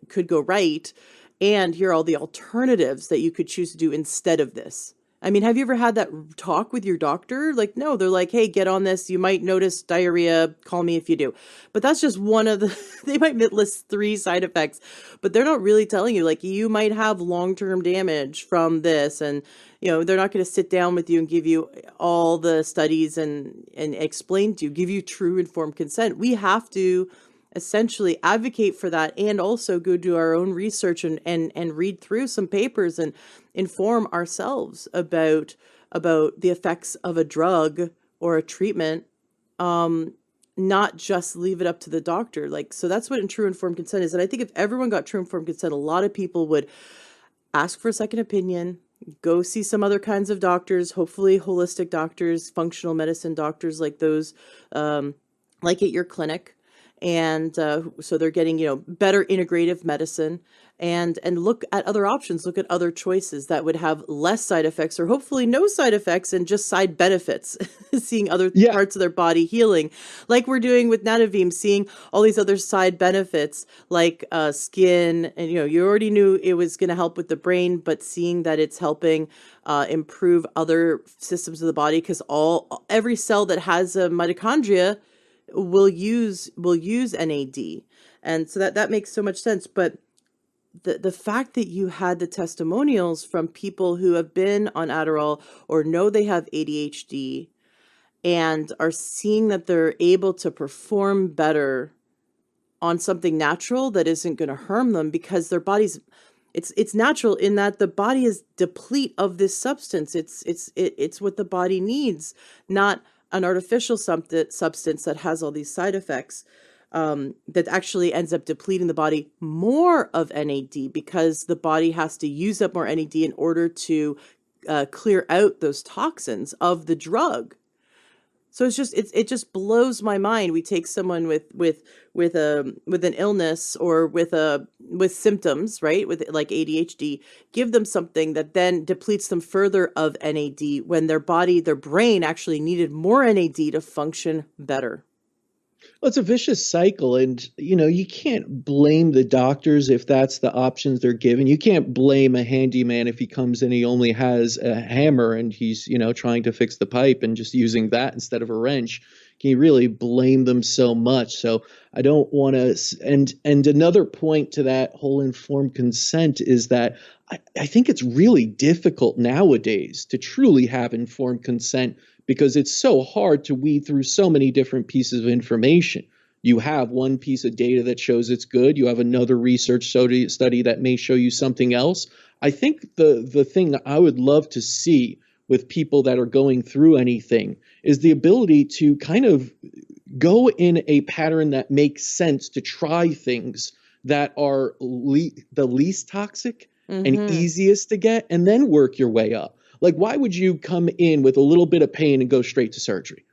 could go right, and here are all the alternatives that you could choose to do instead of this. I mean, have you ever had that talk with your doctor? Like, no, they're like, hey, get on this. You might notice diarrhea. Call me if you do. But that's just one of they might list 3 side effects, but they're not really telling you, like, you might have long-term damage from this. And, they're not going to sit down with you and give you all the studies and explain to you, give you true informed consent. We have to essentially advocate for that, and also go do our own research and read through some papers and inform ourselves about the effects of a drug or a treatment, not just leave it up to the doctor. So that's what true informed consent is. And I think if everyone got true informed consent, a lot of people would ask for a second opinion, go see some other kinds of doctors, hopefully holistic doctors, functional medicine doctors, like those, like at your clinic, And so they're getting, better integrative medicine, and look at other options, look at other choices that would have less side effects, or hopefully no side effects and just side benefits, seeing other Yeah. parts of their body healing, like we're doing with Nadovim, seeing all these other side benefits like skin. And, you already knew it was going to help with the brain, but seeing that it's helping improve other systems of the body, because every cell that has a mitochondria will use NAD. And so that makes so much sense. But the fact that you had the testimonials from people who have been on Adderall or know they have ADHD and are seeing that they're able to perform better on something natural that isn't going to harm them, because their bodies, it's natural in that the body is deplete of this substance. It's what the body needs, not an artificial substance that has all these side effects, that actually ends up depleting the body more of NAD, because the body has to use up more NAD in order to clear out those toxins of the drug. So it just blows my mind. We take someone with an illness, or with symptoms, right? With like ADHD, give them something that then depletes them further of NAD, when their brain actually needed more NAD to function better. Well, it's a vicious cycle, and you can't blame the doctors if that's the options they're given. You can't blame a handyman if he comes in, he only has a hammer and he's trying to fix the pipe and just using that instead of a wrench. Can you really blame them so much? So I don't want to. And another point to that whole informed consent is that I think it's really difficult nowadays to truly have informed consent, because it's so hard to weed through so many different pieces of information. You have one piece of data that shows it's good. You have another research study that may show you something else. I think the thing that I would love to see with people that are going through anything is the ability to kind of go in a pattern that makes sense, to try things that are the least toxic and easiest to get, and then work your way up. Like, why would you come in with a little bit of pain and go straight to surgery?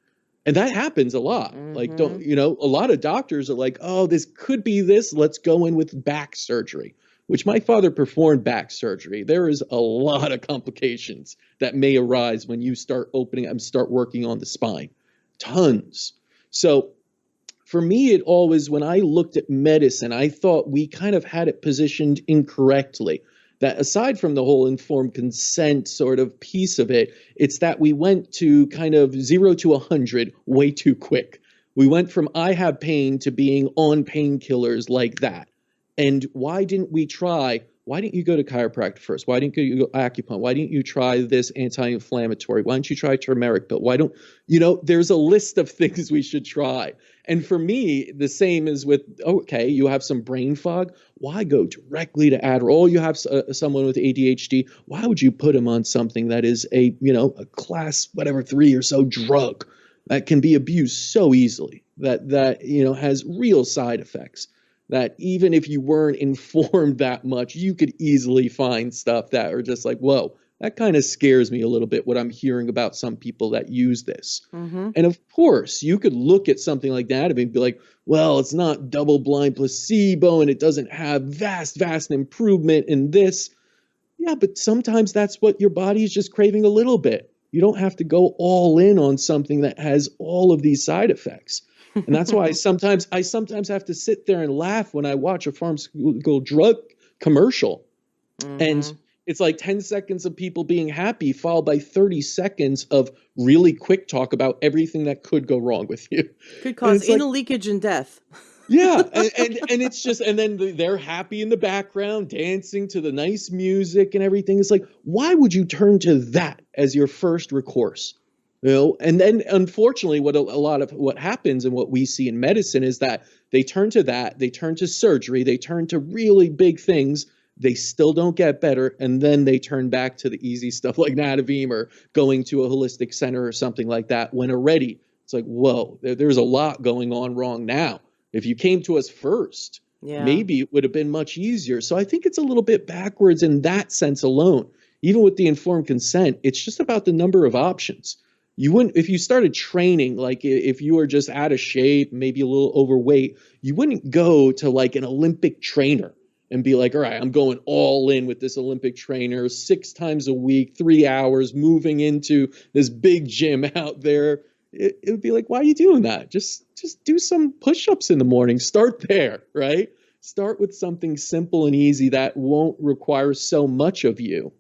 And that happens a lot. Like, a lot of doctors are like, oh, this could be this. Let's go in with back surgery, which my father performed back surgery. There is a lot of complications that may arise when you start working on the spine. Tons. So for me, it always, when I looked at medicine, I thought we kind of had it positioned incorrectly. That aside from the whole informed consent sort of piece of it, it's that we went to kind of 0 to 100 way too quick. We went from I have pain to being on painkillers like that. And why didn't we try? Why didn't you go to chiropractor first? Why didn't you go acupuncture? Why didn't you try this anti-inflammatory? Why don't you try turmeric pill? Why don't, there's a list of things we should try. And for me, the same is with, okay, you have some brain fog. Why go directly to Adderall? You have someone with ADHD. Why would you put them on something that is a class, 3 or so drug that can be abused so easily, that has real side effects, that even if you weren't informed that much, you could easily find stuff that are just like, whoa, that kind of scares me a little bit, what I'm hearing about some people that use this. And of course, you could look at something like that and be like, well, it's not double-blind placebo and it doesn't have vast improvement in this. Yeah, but sometimes that's what your body is just craving a little bit. You don't have to go all in on something that has all of these side effects. And that's why I sometimes have to sit there and laugh when I watch a pharmaceutical drug commercial. And it's like 10 seconds of people being happy, followed by 30 seconds of really quick talk about everything that could go wrong with you. Could cause anal leakage and death. Yeah. And it's just, and then they're happy in the background, dancing to the nice music and everything. It's like, why would you turn to that as your first recourse? And then unfortunately, what a lot of what happens and what we see in medicine is that they turn to that, they turn to surgery, they turn to really big things. They still don't get better. And then they turn back to the easy stuff like Nadovim or going to a holistic center or something like that, when already it's like, whoa, there's a lot going on wrong now. If you came to us first, maybe it would have been much easier. So I think it's a little bit backwards in that sense alone. Even with the informed consent, it's just about the number of options. You wouldn't, if you started training, like if you were just out of shape, maybe a little overweight, you wouldn't go to like an Olympic trainer and be like, all right, I'm going all in with this Olympic trainer 6 times a week, 3 hours, moving into this big gym out there. It would be like, why are you doing that? Just do some push-ups in the morning. Start there, right? Start with something simple and easy that won't require so much of you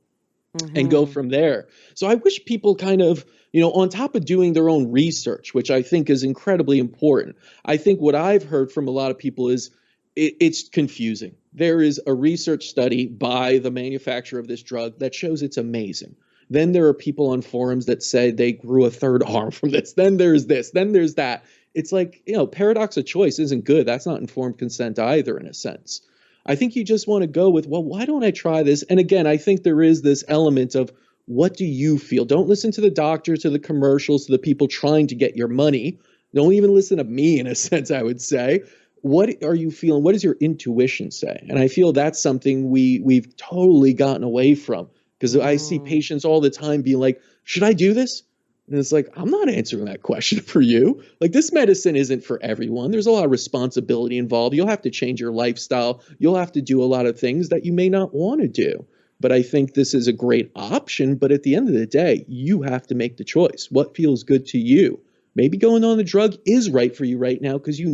and go Mm-hmm. from there. So I wish people kind of, on top of doing their own research, which I think is incredibly important, I think what I've heard from a lot of people is it's confusing. There is a research study by the manufacturer of this drug that shows it's amazing. Then there are people on forums that say they grew a third arm from this. Then there's this, then there's that. It's like, paradox of choice isn't good. That's not informed consent either, in a sense. I think you just want to go with, well, why don't I try this? And again, I think there is this element of, what do you feel? Don't listen to the doctors, to the commercials, to the people trying to get your money. Don't even listen to me, in a sense, I would say. What are you feeling? What does your intuition say? And I feel that's something we've totally gotten away from, because I see Mm. patients all the time being like, should I do this? And it's like, I'm not answering that question for you. Like, this medicine isn't for everyone. There's a lot of responsibility involved. You'll have to change your lifestyle. You'll have to do a lot of things that you may not want to do. But I think this is a great option. But at the end of the day, you have to make the choice. What feels good to you? Maybe going on the drug is right for you right now because you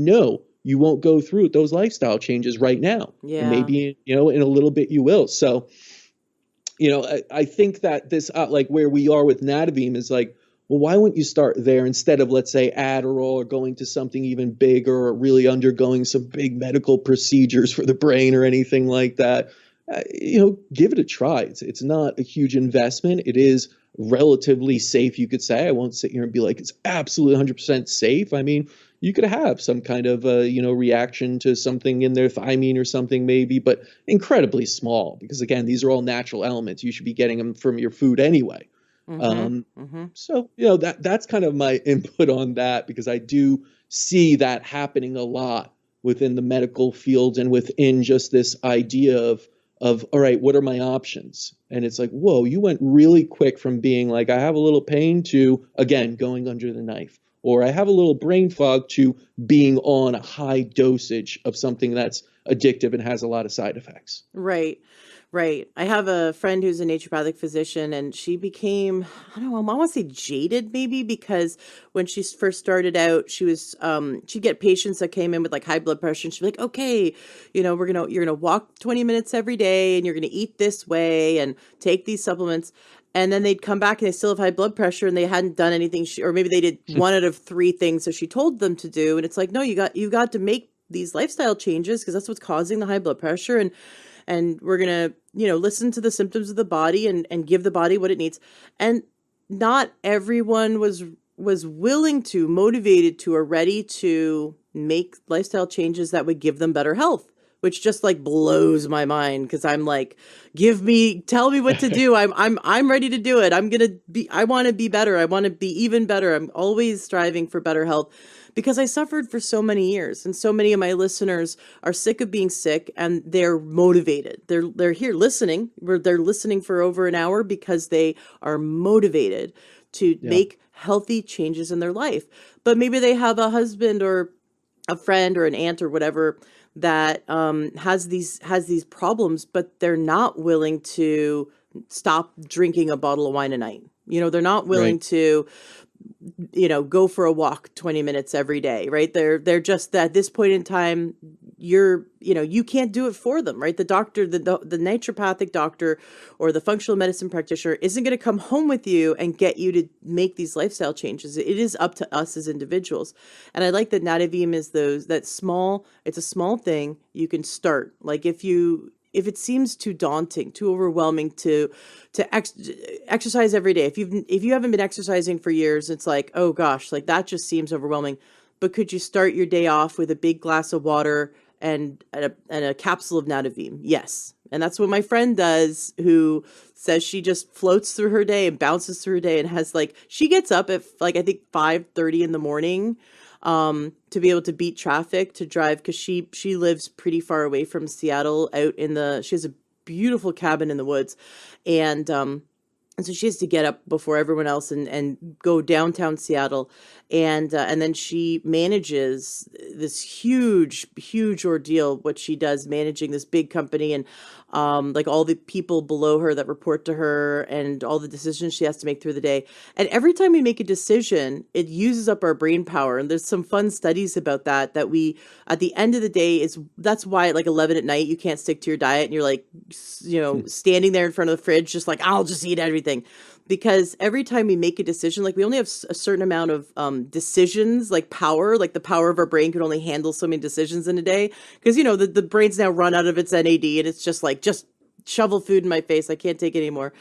won't go through those lifestyle changes right now. And Yeah. maybe, in a little bit you will. So, I think that this, like where we are with Nadovim is like, well, why wouldn't you start there instead of, let's say, Adderall, or going to something even bigger, or really undergoing some big medical procedures for the brain or anything like that? Give it a try. It's not a huge investment. It is relatively safe, you could say. I won't sit here and be like it's absolutely 100% safe. I mean, you could have some kind of reaction to something in their thiamine or something maybe, but incredibly small, because again, these are all natural elements. You should be getting them from your food anyway. Mm-hmm. Um, Mm-hmm. so that's kind of my input on that, because I do see that happening a lot within the medical field and within just this idea of all right, what are my options? And it's like, whoa, you went really quick from being like, I have a little pain, to again going under the knife, or I have a little brain fog, to being on a high dosage of something that's addictive and has a lot of side effects. Right. Right. I have a friend who's a naturopathic physician, and she became, I don't know, I want to say jaded maybe, because when she first started out, she'd get patients that came in with like high blood pressure, and she'd be like, okay, you're going to walk 20 minutes every day, and you're going to eat this way and take these supplements. And then they'd come back and they still have high blood pressure, and they hadn't done anything, or maybe they did one out of three things that she told them to do. And it's like, no, you got to make these lifestyle changes, because that's what's causing the high blood pressure. And we're going to, listen to the symptoms of the body, and give the body what it needs. And not everyone was willing to, motivated to, or ready to make lifestyle changes that would give them better health, which just like blows my mind, because I'm like, tell me what to do. I'm ready to do it. I want to be better. I want to be even better. I'm always striving for better health, because I suffered for so many years, and so many of my listeners are sick of being sick, and they're motivated. They're here listening. They're listening for over an hour because they are motivated to Yeah. make healthy changes in their life. But maybe they have a husband or a friend or an aunt or whatever that has these problems, but they're not willing to stop drinking a bottle of wine a night. They're not willing Right. to go for a walk 20 minutes every day, right? They're just, at this point in time, you can't do it for them, right? The doctor, the naturopathic doctor or the functional medicine practitioner isn't going to come home with you and get you to make these lifestyle changes. It is up to us as individuals. And I like that Nadovim is it's a small thing you can start. Like if it seems too daunting, too overwhelming to exercise every day, if you haven't been exercising for years, it's like, oh gosh, like that just seems overwhelming. But could you start your day off with a big glass of water and a capsule of Nadovim? Yes. And that's what my friend does, who says she just floats through her day and bounces through her day, and has she gets up at I think 5:30 in the morning to be able to beat traffic to drive, because she lives pretty far away from Seattle, she has a beautiful cabin in the woods, and And so she has to get up before everyone else and go downtown Seattle, and then she manages this huge ordeal. What she does, managing this big company, and like all the people below her that report to her, and all the decisions she has to make through the day. And every time we make a decision, it uses up our brain power. And there's some fun studies about that. That we, at the end of the day, is that's why at like 11 at night you can't stick to your diet, and you're like, standing there in front of the fridge, just like, I'll just eat everything. Because every time we make a decision, like we only have a certain amount of decisions, like power, like the power of our brain can only handle so many decisions in a day. Because, the brain's now run out of its NAD, and it's just like, just shovel food in my face. I can't take it anymore.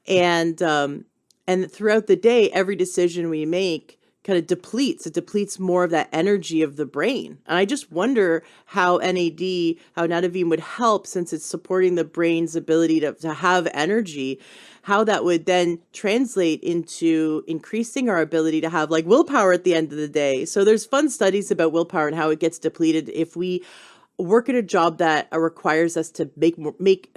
And throughout the day, every decision we make kind of depletes. It depletes more of that energy of the brain. And I just wonder how Nadovim would help, since it's supporting the brain's ability to have energy, how that would then translate into increasing our ability to have like willpower at the end of the day. So there's fun studies about willpower and how it gets depleted if we work at a job that requires us to make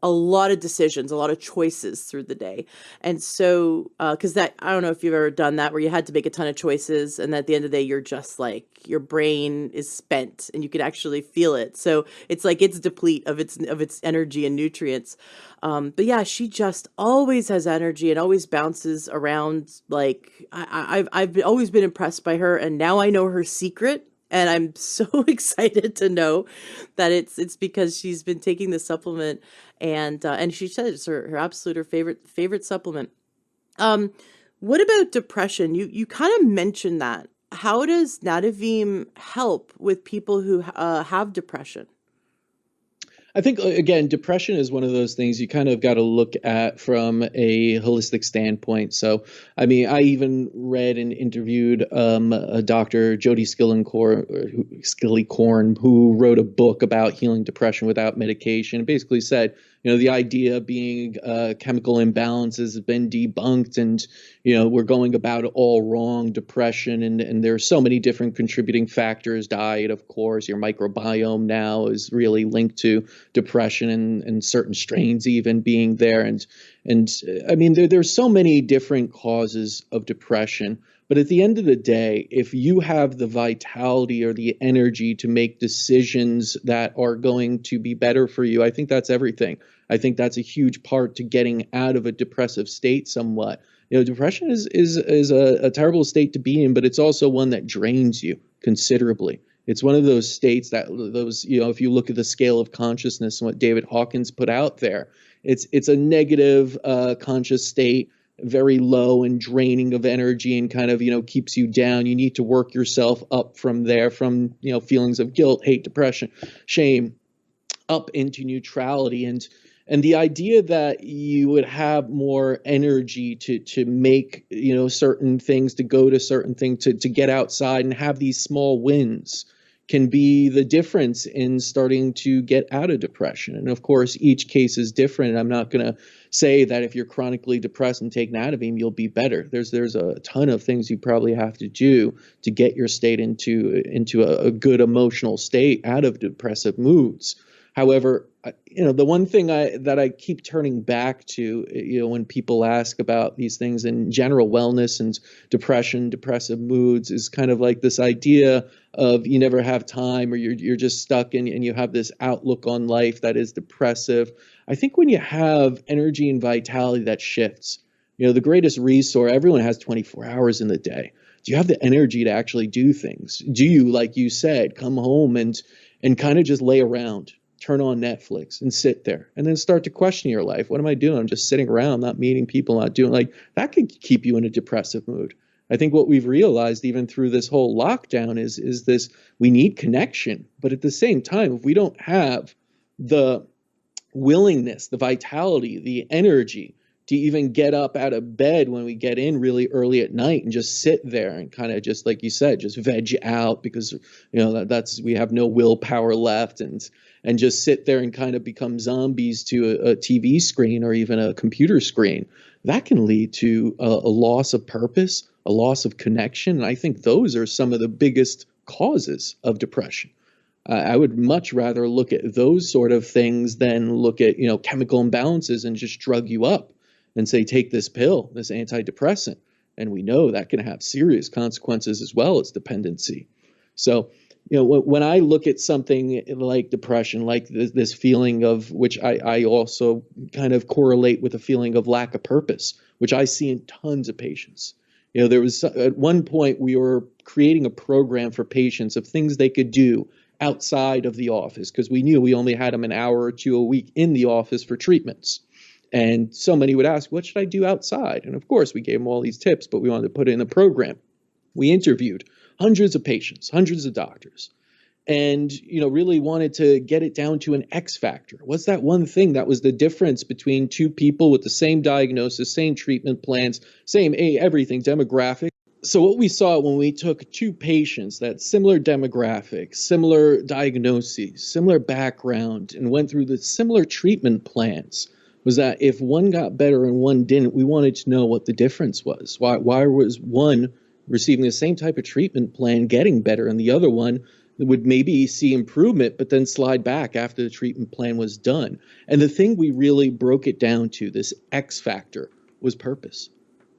a lot of decisions, a lot of choices through the day. And so, because that, I don't know if you've ever done that, where you had to make a ton of choices, and at the end of the day, you're just like, your brain is spent, and you can actually feel it. So it's like it's deplete of its energy and nutrients. But yeah, she just always has energy and always bounces around. Like I've always been impressed by her, and now I know her secret. And I'm so excited to know that it's because she's been taking the supplement, and she said it's her absolute favorite supplement. What about depression? You kind of mentioned that. How does Nadovim help with people who have depression? I think, again, depression is one of those things you kind of got to look at from a holistic standpoint. So, I mean, I even read and interviewed a Dr. Jody Skillicorn, who wrote a book about healing depression without medication. Basically said, the idea being chemical imbalances has been debunked, and we're going about it all wrong. Depression, and there's so many different contributing factors. Diet, of course, your microbiome now is really linked to depression, and certain strains even being there. And I mean, there's so many different causes of depression. But at the end of the day, if you have the vitality or the energy to make decisions that are going to be better for you, I think that's everything. I think that's a huge part to getting out of a depressive state somewhat. Depression is a terrible state to be in, but it's also one that drains you considerably. It's one of those states that if you look at the scale of consciousness and what David Hawkins put out there, it's a negative conscious state, very low and draining of energy, and kind of, keeps you down. You need to work yourself up from there, from, feelings of guilt, hate, depression, shame, up into neutrality. And the idea that you would have more energy to make, certain things, to go to certain things, to get outside and have these small wins can be the difference in starting to get out of depression. And of course, each case is different. I'm not going to say that if you're chronically depressed and take Nadovim, you'll be better. There's a ton of things you probably have to do to get your state into a good emotional state, out of depressive moods. However, the one thing that I keep turning back to, when people ask about these things in general, wellness and depression, depressive moods, is kind of like this idea of you never have time, or you're just stuck and you have this outlook on life that is depressive. I think when you have energy and vitality, that shifts. The greatest resource, everyone has 24 hours in the day. Do you have the energy to actually do things? Do you, like you said, come home and kind of just lay around? Turn on Netflix and sit there and then start to question your life. What am I doing? I'm just sitting around, not meeting people, not doing, like, that could keep you in a depressive mood. I think what we've realized even through this whole lockdown is this: we need connection, but at the same time, if we don't have the willingness, the vitality, the energy to even get up out of bed when we get in really early at night and just sit there and kind of, just like you said, just veg out, because that's we have no willpower left, and just sit there and kind of become zombies to a TV screen or even a computer screen, that can lead to a loss of purpose, a loss of connection. And I think those are some of the biggest causes of depression. I would much rather look at those sort of things than look at, chemical imbalances and just drug you up. and say, take this pill, this antidepressant. And we know that can have serious consequences as well as dependency. So, when I look at something like depression, like this feeling of, which I also kind of correlate with a feeling of lack of purpose, which I see in tons of patients. There was at one point we were creating a program for patients of things they could do outside of the office, because we knew we only had them an hour or two a week in the office for treatments. And so many would ask, what should I do outside? And of course, we gave them all these tips, but we wanted to put it in the program. We interviewed hundreds of patients, hundreds of doctors, and really wanted to get it down to an X factor. What's that one thing that was the difference between two people with the same diagnosis, same treatment plans, same everything, demographic? So what we saw when we took two patients that similar demographics, similar diagnoses, similar background, and went through the similar treatment plans, was that if one got better and one didn't, we wanted to know what the difference was. Why was one receiving the same type of treatment plan getting better and the other one would maybe see improvement but then slide back after the treatment plan was done? And the thing we really broke it down to, this X factor, was purpose.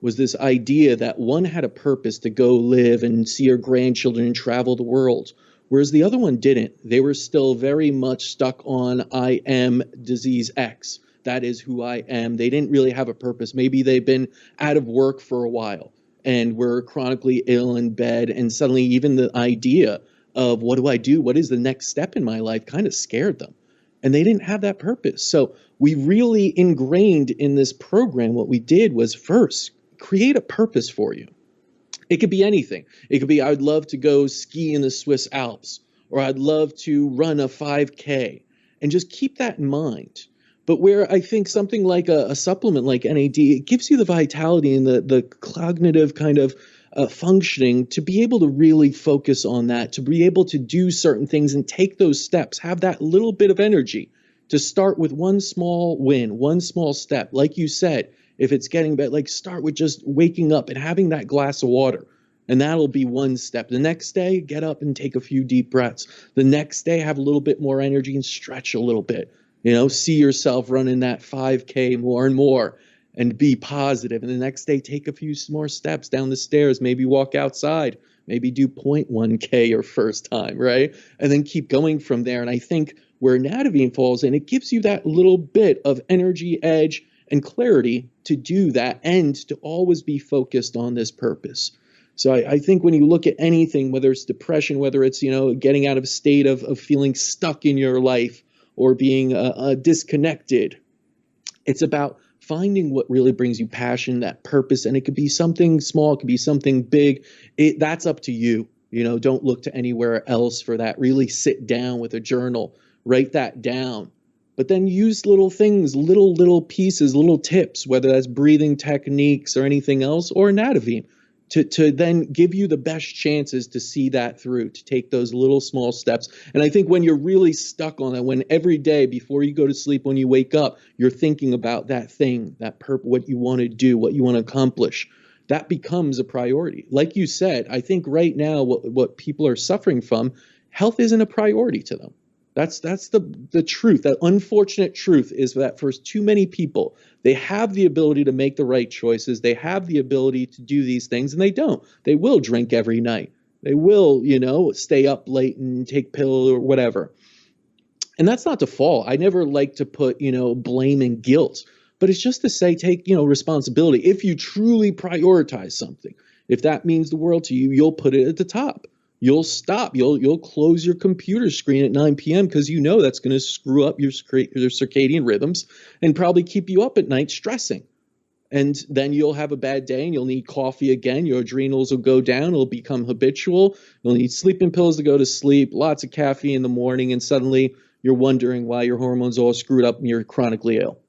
Was this idea that one had a purpose to go live and see her grandchildren and travel the world, whereas the other one didn't. They were still very much stuck on, I am disease X. That is who I am. They didn't really have a purpose. Maybe they've been out of work for a while and were chronically ill in bed, and suddenly even the idea of what do I do? What is the next step in my life kind of scared them. And they didn't have that purpose. So we really ingrained in this program, what we did was first create a purpose for you. It could be anything. It could be, I'd love to go ski in the Swiss Alps, or I'd love to run a 5K, and just keep that in mind. But where I think something like a supplement like NAD, it gives you the vitality and the cognitive kind of functioning to be able to really focus on that, to be able to do certain things and take those steps, have that little bit of energy to start with one small win, one small step. Like you said, if it's getting better, like start with just waking up and having that glass of water. And that'll be one step. The next day, get up and take a few deep breaths. The next day, have a little bit more energy and stretch a little bit. See yourself running that 5K more and more and be positive. And the next day, take a few more steps down the stairs, maybe walk outside, maybe do 0.1K your first time, right? And then keep going from there. And I think where Nadovim falls in, it gives you that little bit of energy, edge, and clarity to do that and to always be focused on this purpose. So I think when you look at anything, whether it's depression, whether it's, getting out of a state of feeling stuck in your life or being disconnected, it's about finding what really brings you passion, that purpose. And it could be something small, it could be something big. That's up to you. Don't look to anywhere else for that. Really sit down with a journal, write that down. But then use little things, little pieces, little tips, whether that's breathing techniques or anything else, or Nadovim, to then give you the best chances to see that through, to take those little small steps. And I think when you're really stuck on that, when every day before you go to sleep, when you wake up, you're thinking about that thing, that what you want to do, what you want to accomplish, that becomes a priority. Like you said, I think right now what people are suffering from, health isn't a priority to them. That's the truth. That unfortunate truth is that for too many people, they have the ability to make the right choices. They have the ability to do these things, and they don't. They will drink every night. They will, stay up late and take pills or whatever. And that's not to fault. I never like to put, blame and guilt. But it's just to say, take, responsibility. If you truly prioritize something, if that means the world to you, you'll put it at the top. You'll stop. You'll close your computer screen at 9 p.m. because that's going to screw up your circadian rhythms and probably keep you up at night stressing. And then you'll have a bad day and you'll need coffee again. Your adrenals will go down. It'll become habitual. You'll need sleeping pills to go to sleep, lots of caffeine in the morning, and suddenly you're wondering why your hormones all screwed up and you're chronically ill.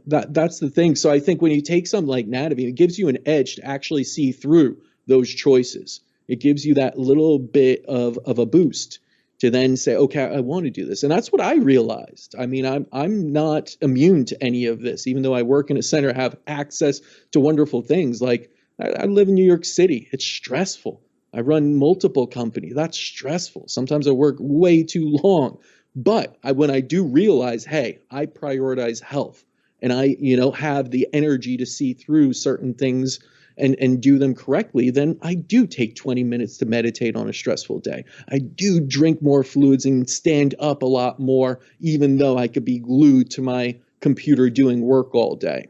That's the thing. So I think when you take something like Nadovim, it gives you an edge to actually see through those choices. It gives you that little bit of a boost to then say, okay, I want to do this. And that's what I realized. I mean, I'm not immune to any of this, even though I work in a center, have access to wonderful things. Like I live in New York City. It's stressful. I run multiple companies. That's stressful. Sometimes I work way too long. But when I do realize, hey, I prioritize health and I, have the energy to see through certain things and do them correctly, then I do take 20 minutes to meditate on a stressful day. I do drink more fluids and stand up a lot more, even though I could be glued to my computer doing work all day.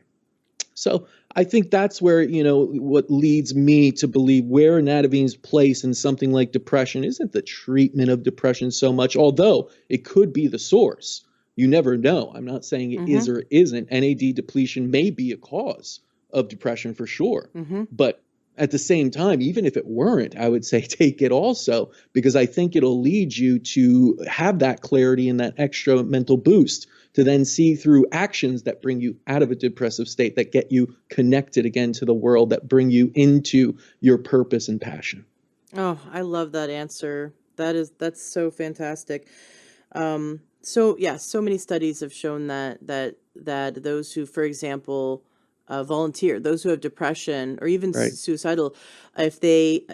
So I think that's where, what leads me to believe where Nadovim's place in something like depression isn't the treatment of depression so much, although it could be the source. You never know. I'm not saying it is or isn't. NAD depletion may be a cause of depression for sure. But at the same time, even if it weren't, I would say take it also, because I think it'll lead you to have that clarity and that extra mental boost to then see through actions that bring you out of a depressive state, that get you connected again to the world, that bring you into your purpose and passion. Oh, I love that answer. That's so fantastic. So yeah, so many studies have shown that those who, for example, volunteer, those who have depression or even Right. suicidal, if they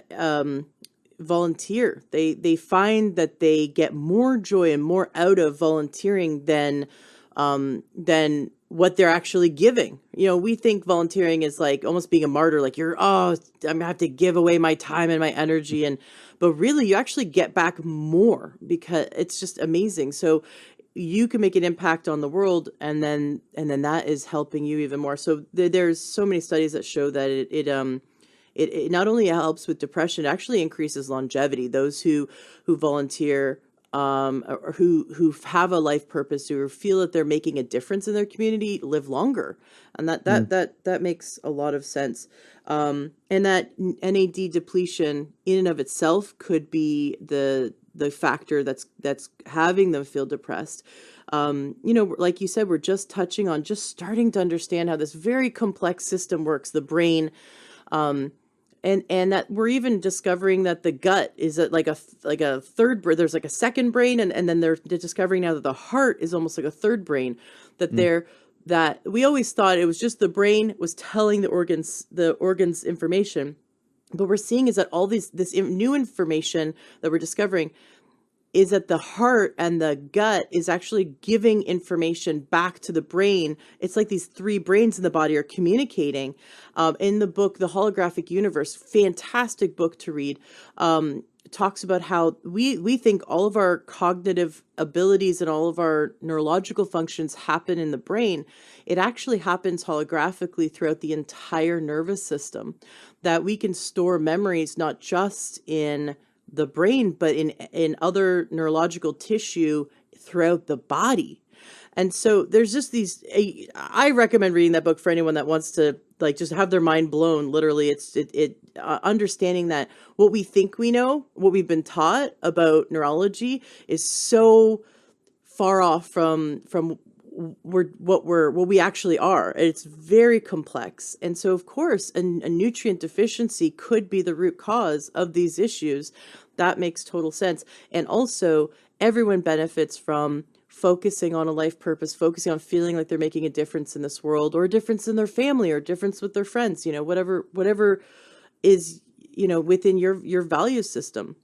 volunteer, they find that they get more joy and more out of volunteering than what they're actually giving. We think volunteering is like almost being a martyr, like I'm gonna have to give away my time and my energy, but really you actually get back more because it's just amazing. So you can make an impact on the world, and then that is helping you even more. So there's so many studies that show that it not only helps with depression, it actually increases longevity. Those who volunteer, or who have a life purpose, who feel that they're making a difference in their community, live longer, and that makes a lot of sense. And that NAD depletion in and of itself could be the factor that's having them feel depressed. Like you said, we're just starting to understand how this very complex system works, the brain, and that we're even discovering that the gut is like a third brain. There's like a second brain, and then they're discovering now that the heart is almost like a third brain. That we always thought it was just the brain was telling the organs information, but we're seeing is that all this new information that we're discovering is that the heart and the gut is actually giving information back to the brain. It's like these three brains in the body are communicating. In the book, The Holographic Universe, fantastic book to read, talks about how we think all of our cognitive abilities and all of our neurological functions happen in the brain. It actually happens holographically throughout the entire nervous system, that we can store memories not just in the brain, but in other neurological tissue throughout the body. And so there's just I recommend reading that book for anyone that wants to just have their mind blown. Literally, it's understanding that what we think we know, what we've been taught about neurology, is so far off from what we actually are. It's very complex. And so of course a nutrient deficiency could be the root cause of these issues. That makes total sense. And also everyone benefits from focusing on a life purpose, focusing on feeling like they're making a difference in this world, or a difference in their family, or a difference with their friends, whatever is, within your value system.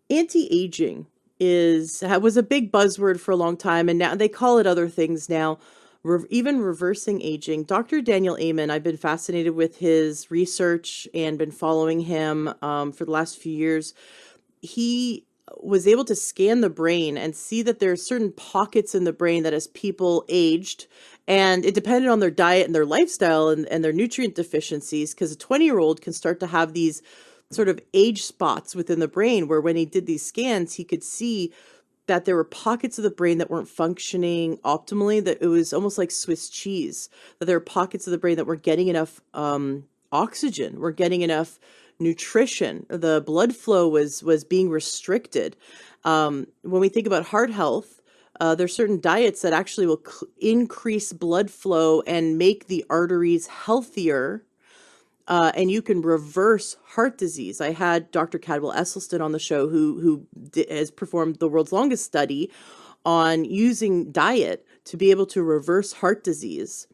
Anti-aging was a big buzzword for a long time, and now they call it other things now. Even reversing aging. Dr. Daniel Amen, I've been fascinated with his research and been following him for the last few years. He was able to scan the brain and see that there are certain pockets in the brain that as people aged, and it depended on their diet and their lifestyle and their nutrient deficiencies, because a 20-year-old can start to have these sort of age spots within the brain, where when he did these scans, he could see that there were pockets of the brain that weren't functioning optimally, that it was almost like Swiss cheese, that there were pockets of the brain that weren't getting enough oxygen, weren't getting enough nutrition. The blood flow was being restricted. When we think about heart health, there's certain diets that actually will increase blood flow and make the arteries healthier. And you can reverse heart disease. I had Dr. Cadwell Esselstyn on the show, who has performed the world's longest study on using diet to be able to reverse heart disease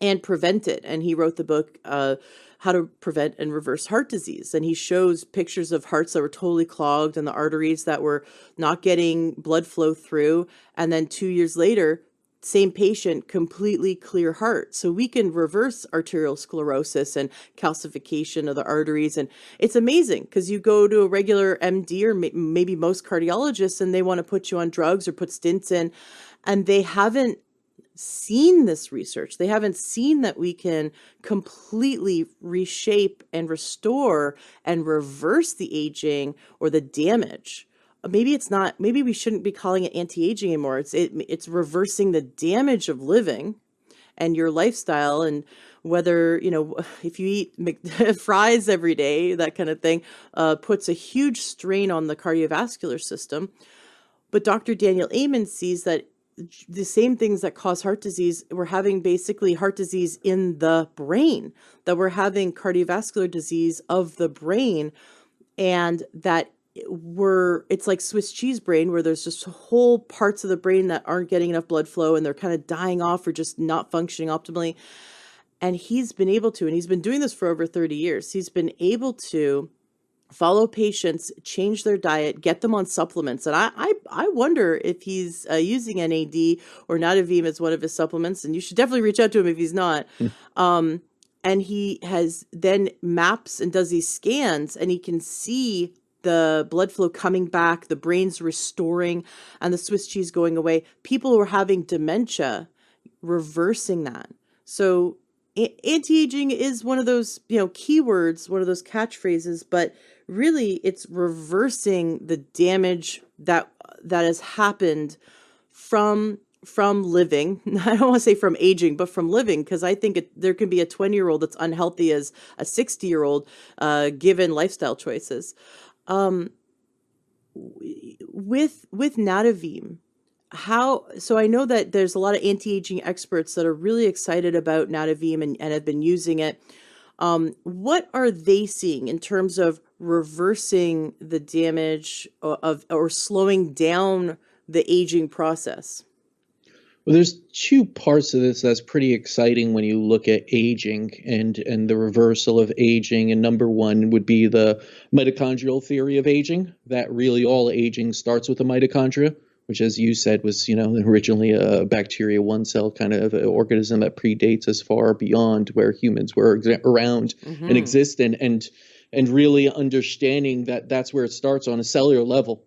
and prevent it. And he wrote the book, How to Prevent and Reverse Heart Disease. And he shows pictures of hearts that were totally clogged and the arteries that were not getting blood flow through. And then 2 years later, same patient completely clear heart. So we can reverse arterial sclerosis and calcification of the arteries. And it's amazing because you go to a regular MD or maybe most cardiologists and they want to put you on drugs or put stents in, and they haven't seen this research. They haven't seen that we can completely reshape and restore and reverse the aging or the damage. Maybe it's not, maybe we shouldn't be calling it anti-aging anymore. It's reversing the damage of living and your lifestyle, and whether, if you eat fries every day, that kind of thing, puts a huge strain on the cardiovascular system. But Dr. Daniel Amen sees that the same things that cause heart disease, we're having basically heart disease in the brain, that we're having cardiovascular disease of the brain, and that it's like Swiss cheese brain, where there's just whole parts of the brain that aren't getting enough blood flow and they're kind of dying off or just not functioning optimally. And he's been able to, and he's been doing this for over 30 years, he's been able to follow patients, change their diet, get them on supplements. And I wonder if he's using NAD or Nadovim as one of his supplements, and you should definitely reach out to him if he's not. And he has then maps and does these scans, and he can see the blood flow coming back, the brain's restoring, and the Swiss cheese going away. People who are having dementia, reversing that. So anti-aging is one of those, keywords, one of those catchphrases, but really it's reversing the damage that has happened from living. I don't want to say from aging, but from living, because I think there can be a 20-year-old that's unhealthy as a 60-year-old, given lifestyle choices. With Nadovim, so I know that there's a lot of anti-aging experts that are really excited about Nadovim and have been using it. What are they seeing in terms of reversing the damage or slowing down the aging process? Well, there's two parts of this that's pretty exciting when you look at aging and the reversal of aging. And number one would be the mitochondrial theory of aging, that really all aging starts with the mitochondria, which, as you said, was, originally a bacteria, one cell kind of organism that predates as far beyond where humans were around and exist, and really understanding that that's where it starts on a cellular level.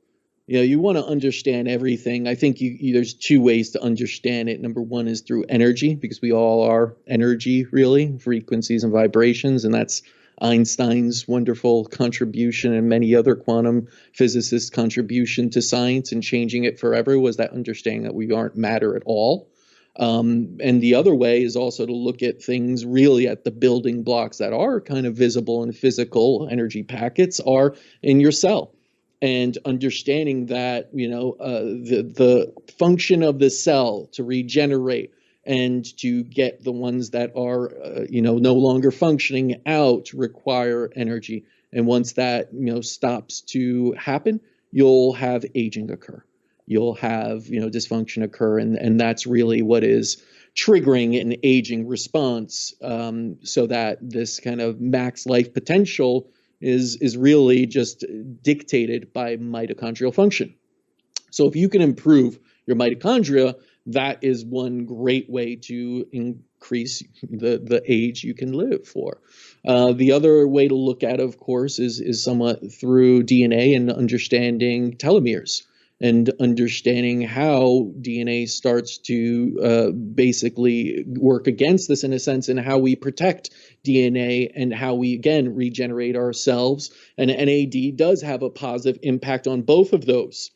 You want to understand everything. I think there's two ways to understand it. Number one is through energy, because we all are energy, really, frequencies and vibrations, and that's Einstein's wonderful contribution and many other quantum physicists' contribution to science and changing it forever, was that understanding that we aren't matter at all. And the other way is also to look at things really at the building blocks that are kind of visible and physical energy packets are in your cell. And understanding that, the function of the cell to regenerate and to get the ones that are, no longer functioning out require energy. And once that, stops to happen, you'll have aging occur. You'll have, dysfunction occur. And that's really what is triggering an aging response, so that this kind of max life potential is really just dictated by mitochondrial function. So if you can improve your mitochondria, that is one great way to increase the age you can live for. The other way to look at it, of course, is somewhat through DNA and understanding telomeres, and understanding how DNA starts to basically work against this, in a sense, and how we protect DNA and how we, again, regenerate ourselves. And NAD does have a positive impact on both of those.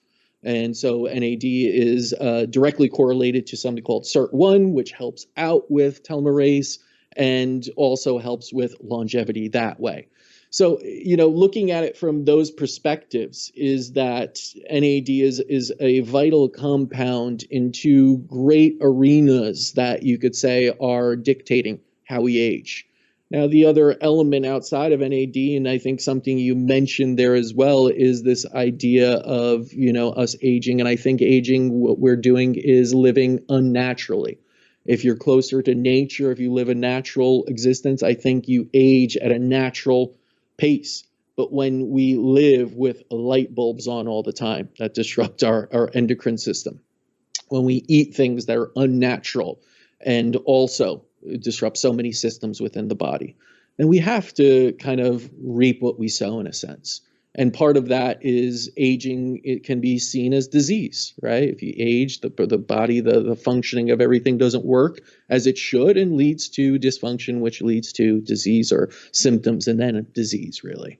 And so NAD is directly correlated to something called SIRT1, which helps out with telomerase and also helps with longevity that way. So, looking at it from those perspectives, is that NAD is a vital compound in two great arenas that you could say are dictating how we age. Now, the other element outside of NAD, and I think something you mentioned there as well, is this idea of, us aging. And I think aging, what we're doing is living unnaturally. If you're closer to nature, if you live a natural existence, I think you age at a natural pace. But when we live with light bulbs on all the time, that disrupt our endocrine system. when we eat things that are unnatural and also disrupt so many systems within the body, then we have to kind of reap what we sow in a sense. And part of that is aging. It can be seen as disease, right? If you age, the body, the functioning of everything doesn't work as it should and leads to dysfunction, which leads to disease or symptoms and then a disease, really.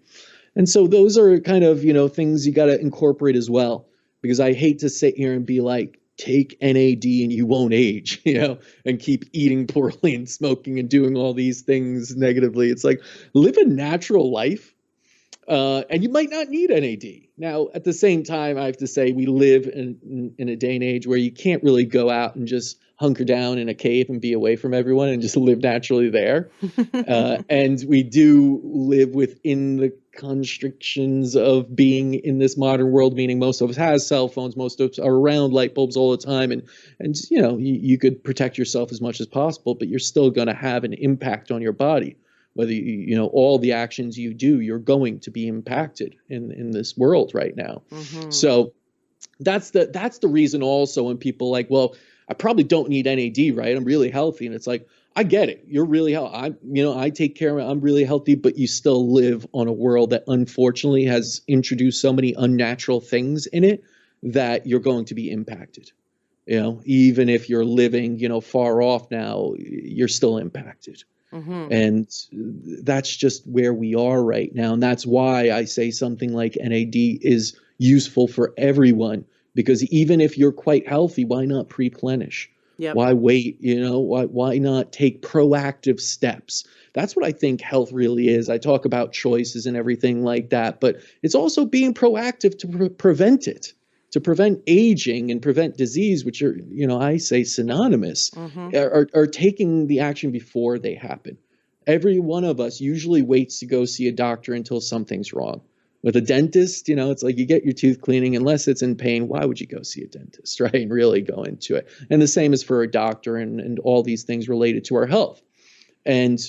And so those are kind of, things you got to incorporate as well, because I hate to sit here and be like, take NAD and you won't age, and keep eating poorly and smoking and doing all these things negatively. It's like, live a natural life. And you might not need NAD. Now, at the same time, I have to say we live in a day and age where you can't really go out and just hunker down in a cave and be away from everyone and just live naturally there. And we do live within the constrictions of being in this modern world, meaning most of us has cell phones, most of us are around light bulbs all the time. And you could protect yourself as much as possible, but you're still going to have an impact on your body. Whether all the actions you do, you're going to be impacted in this world right now. Mm-hmm. So that's the reason also when people like, well, I probably don't need NAD, right? I'm really healthy. And it's like, I get it. You're really healthy. I take care of it. I'm really healthy, but you still live on a world that unfortunately has introduced so many unnatural things in it that you're going to be impacted. Even if you're living, far off now, you're still impacted. Mm-hmm. And that's just where we are right now. And that's why I say something like NAD is useful for everyone, because even if you're quite healthy, why not replenish? Yep. Why wait? Why not take proactive steps? That's what I think health really is. I talk about choices and everything like that, but it's also being proactive to prevent it, to prevent aging and prevent disease, which are, I say synonymous, mm-hmm. are taking the action before they happen. Every one of us usually waits to go see a doctor until something's wrong. With a dentist, it's like you get your tooth cleaning, unless it's in pain, why would you go see a dentist, right? And really go into it. And the same is for a doctor and all these things related to our health. And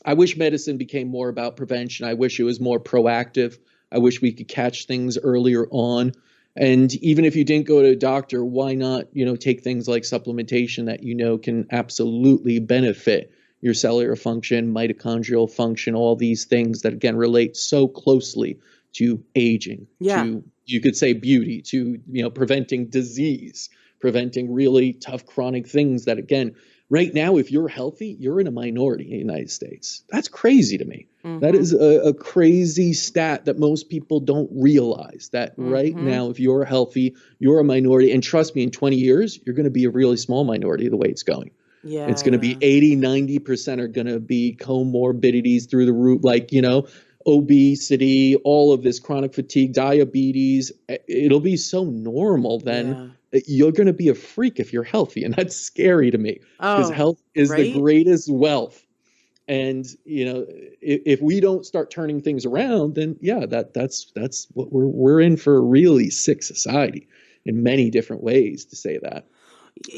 I wish medicine became more about prevention. I wish it was more proactive. I wish we could catch things earlier on. And even if you didn't go to a doctor, why not, take things like supplementation that can absolutely benefit your cellular function, mitochondrial function, all these things that, again, relate so closely to aging, to, you could say, beauty, to, preventing disease, preventing really tough chronic things that, again, right now, if you're healthy, you're in a minority in the United States. That's crazy to me. Mm-hmm. That is a crazy stat that most people don't realize, that mm-hmm. right now, if you're healthy, you're a minority. And trust me, in 20 years, you're going to be a really small minority the way it's going. Yeah, it's going to be 80, 90% are going to be comorbidities through the roof, like, obesity, all of this chronic fatigue, diabetes. It'll be so normal then. Yeah. You're going to be a freak if you're healthy. And that's scary to me, because health is the greatest wealth. And, if we don't start turning things around, then that's what we're in for, a really sick society in many different ways, to say that.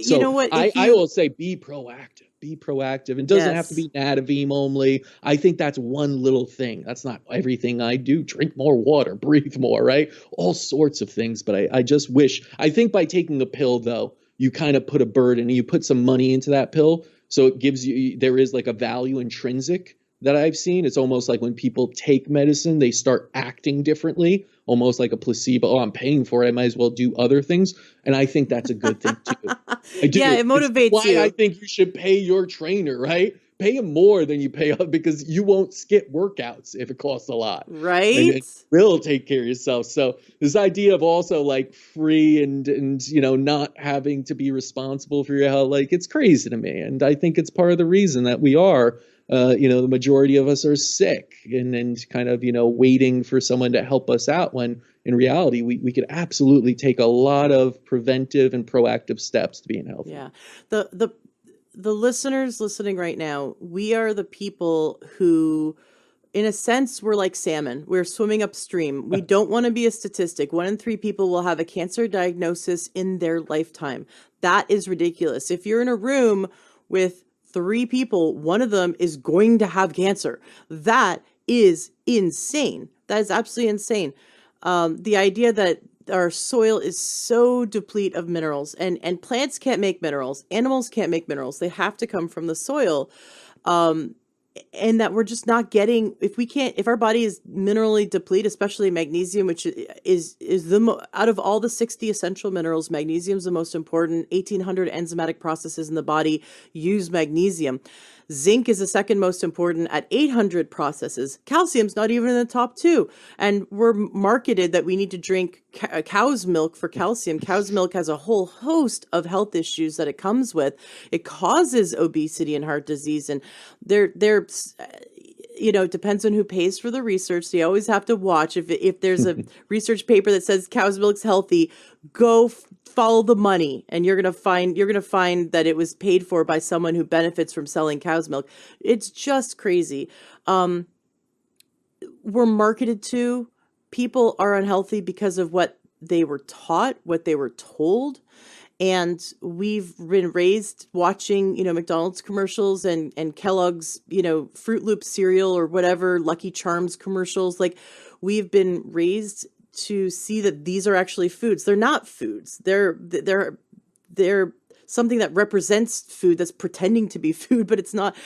So you know what? I will say be proactive. Be proactive. It doesn't have to be Nadovim only. I think that's one little thing. That's not everything I do. Drink more water, breathe more, right? All sorts of things. But I just wish, I think by taking a pill, though, you kind of put a burden and you put some money into that pill. So it gives you, there is like a value intrinsic that I've seen. It's almost like when people take medicine, they start acting differently, almost like a placebo. Oh, I'm paying for it, I might as well do other things. And I think that's a good thing too. I do. Yeah, it motivates why you. I think you should pay your trainer, right? Pay him more than you pay, because you won't skip workouts if it costs a lot. Right. And it will take care of yourself. So this idea of also like free and not having to be responsible for your health, like, it's crazy to me. And I think it's part of the reason that we are, the majority of us are sick and kind of, waiting for someone to help us out, when in reality, we could absolutely take a lot of preventive and proactive steps to being healthy. Yeah. The listeners listening right now, we are the people who, in a sense, we're like salmon. We're swimming upstream. We don't want to be a statistic. 1 in 3 people will have a cancer diagnosis in their lifetime. That is ridiculous. If you're in a room with 3 people, one of them is going to have cancer. That is insane. That is absolutely insane. The idea that our soil is so deplete of minerals, and plants can't make minerals, animals can't make minerals. They have to come from the soil. And that we're just not getting, if our body is minerally depleted, especially magnesium, which is out of all the 60 essential minerals, magnesium is the most important. 1,800 enzymatic processes in the body use magnesium. Zinc is the second most important at 800 processes. Calcium's not even in the top two. And we're marketed that we need to drink cow's milk for calcium. Cow's milk has a whole host of health issues that it comes with. It causes obesity and heart disease. And they're it depends on who pays for the research. So you always have to watch. If there's a research paper that says cow's milk's healthy, go follow the money, and you're gonna find that it was paid for by someone who benefits from selling cow's milk. It's just crazy. We're marketed to. People are unhealthy because of what they were taught, what they were told. And we've been raised watching, McDonald's commercials and Kellogg's, Fruit Loop cereal or whatever, Lucky Charms commercials. Like, we've been raised to see that these are actually foods. They're not foods. They're something that represents food, that's pretending to be food, but it's not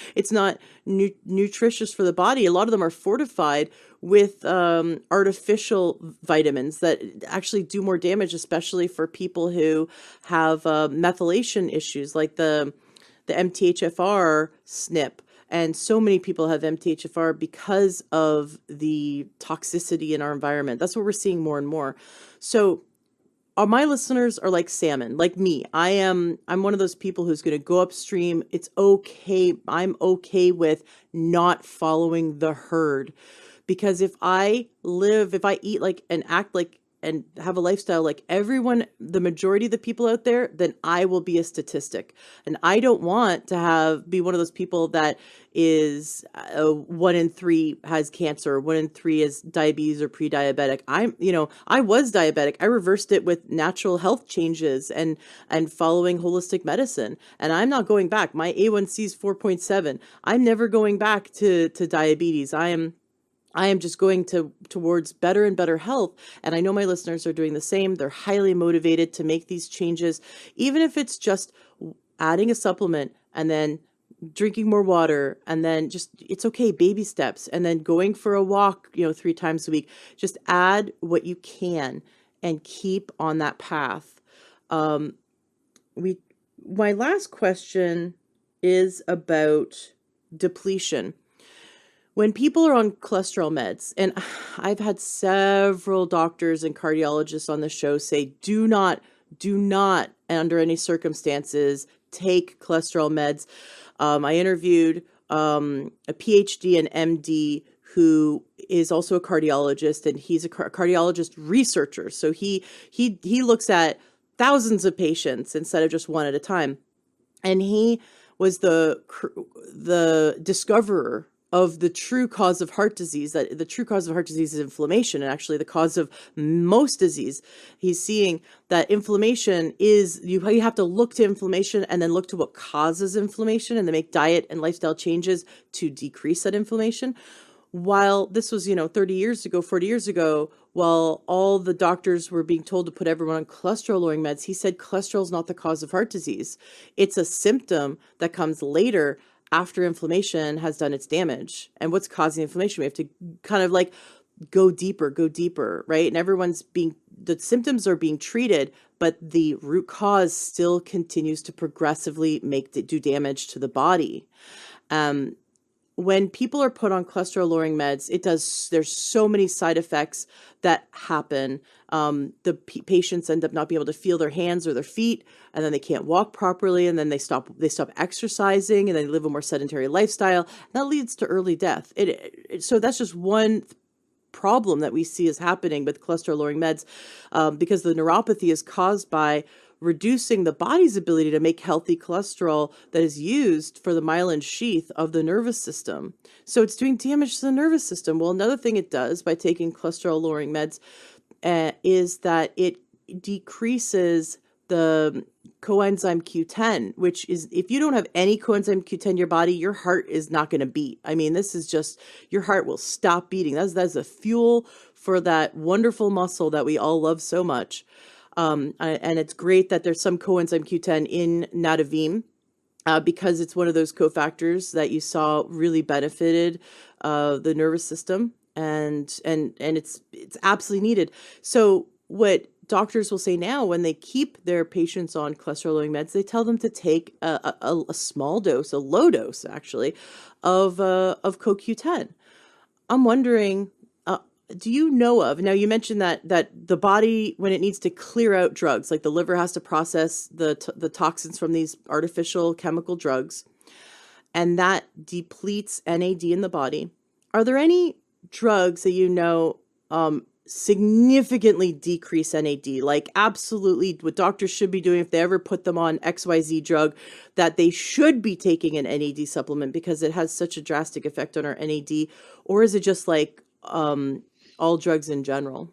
nutritious for the body. A lot of them are fortified with artificial vitamins that actually do more damage, especially for people who have methylation issues, like the MTHFR SNP. And so many people have MTHFR because of the toxicity in our environment. That's what we're seeing more and more. So my listeners are like salmon, like me. I'm one of those people who's going to go upstream. It's okay. I'm okay with not following the herd, because if I eat like and act like and have a lifestyle like everyone, the majority of the people out there, then I will be a statistic. And I don't want to be one of those people that is 1 in 3 has cancer, 1 in 3 is diabetes or pre-diabetic. I was diabetic. I reversed it with natural health changes and following holistic medicine. And I'm not going back. My A1C is 4.7. I'm never going back to diabetes. I am just going towards better and better health. And I know my listeners are doing the same. They're highly motivated to make these changes, even if it's just adding a supplement and then drinking more water, and then it's okay, baby steps, and then going for a walk, 3 times a week. Just add what you can and keep on that path. My last question is about depletion. When people are on cholesterol meds, and I've had several doctors and cardiologists on the show say, do not under any circumstances take cholesterol meds. I interviewed a PhD and MD who is also a cardiologist, and he's a cardiologist researcher. So he looks at thousands of patients instead of just one at a time. And he was the discoverer of the true cause of heart disease, that the true cause of heart disease is inflammation, and actually the cause of most disease. He's seeing that inflammation is, you have to look to inflammation and then look to what causes inflammation, and then make diet and lifestyle changes to decrease that inflammation. While this was, 30 years ago, 40 years ago, while all the doctors were being told to put everyone on cholesterol-lowering meds, he said cholesterol is not the cause of heart disease. It's a symptom that comes later after inflammation has done its damage. And what's causing inflammation? We have to kind of like go deeper, right? And the symptoms are being treated, but the root cause still continues to progressively do damage to the body. When people are put on cholesterol-lowering meds, there's so many side effects that happen. The patients end up not being able to feel their hands or their feet, and then they can't walk properly, and then they stop exercising, and they live a more sedentary lifestyle. That leads to early death. So that's just one problem that we see is happening with cholesterol-lowering meds, because the neuropathy is caused by reducing the body's ability to make healthy cholesterol that is used for the myelin sheath of the nervous system. So it's doing damage to the nervous system. Well, another thing it does by taking cholesterol-lowering meds is that it decreases the coenzyme Q10, which is, if you don't have any coenzyme Q10 in your body, your heart is not going to beat. I mean, this is just, your heart will stop beating. That's the fuel for that wonderful muscle that we all love so much. And it's great that there's some coenzyme Q10 in Nadovim, because it's one of those cofactors that you saw really benefited the nervous system, and it's absolutely needed. So what doctors will say now, when they keep their patients on cholesterol-lowering meds, they tell them to take a small dose, a low dose actually, of CoQ10. I'm wondering, do you know of, now you mentioned that the body, when it needs to clear out drugs, like the liver has to process the toxins from these artificial chemical drugs, and that depletes NAD in the body. Are there any drugs that you know significantly decrease NAD, like absolutely what doctors should be doing if they ever put them on XYZ drug, that they should be taking an NAD supplement because it has such a drastic effect on our NAD? Or is it just like all drugs in general?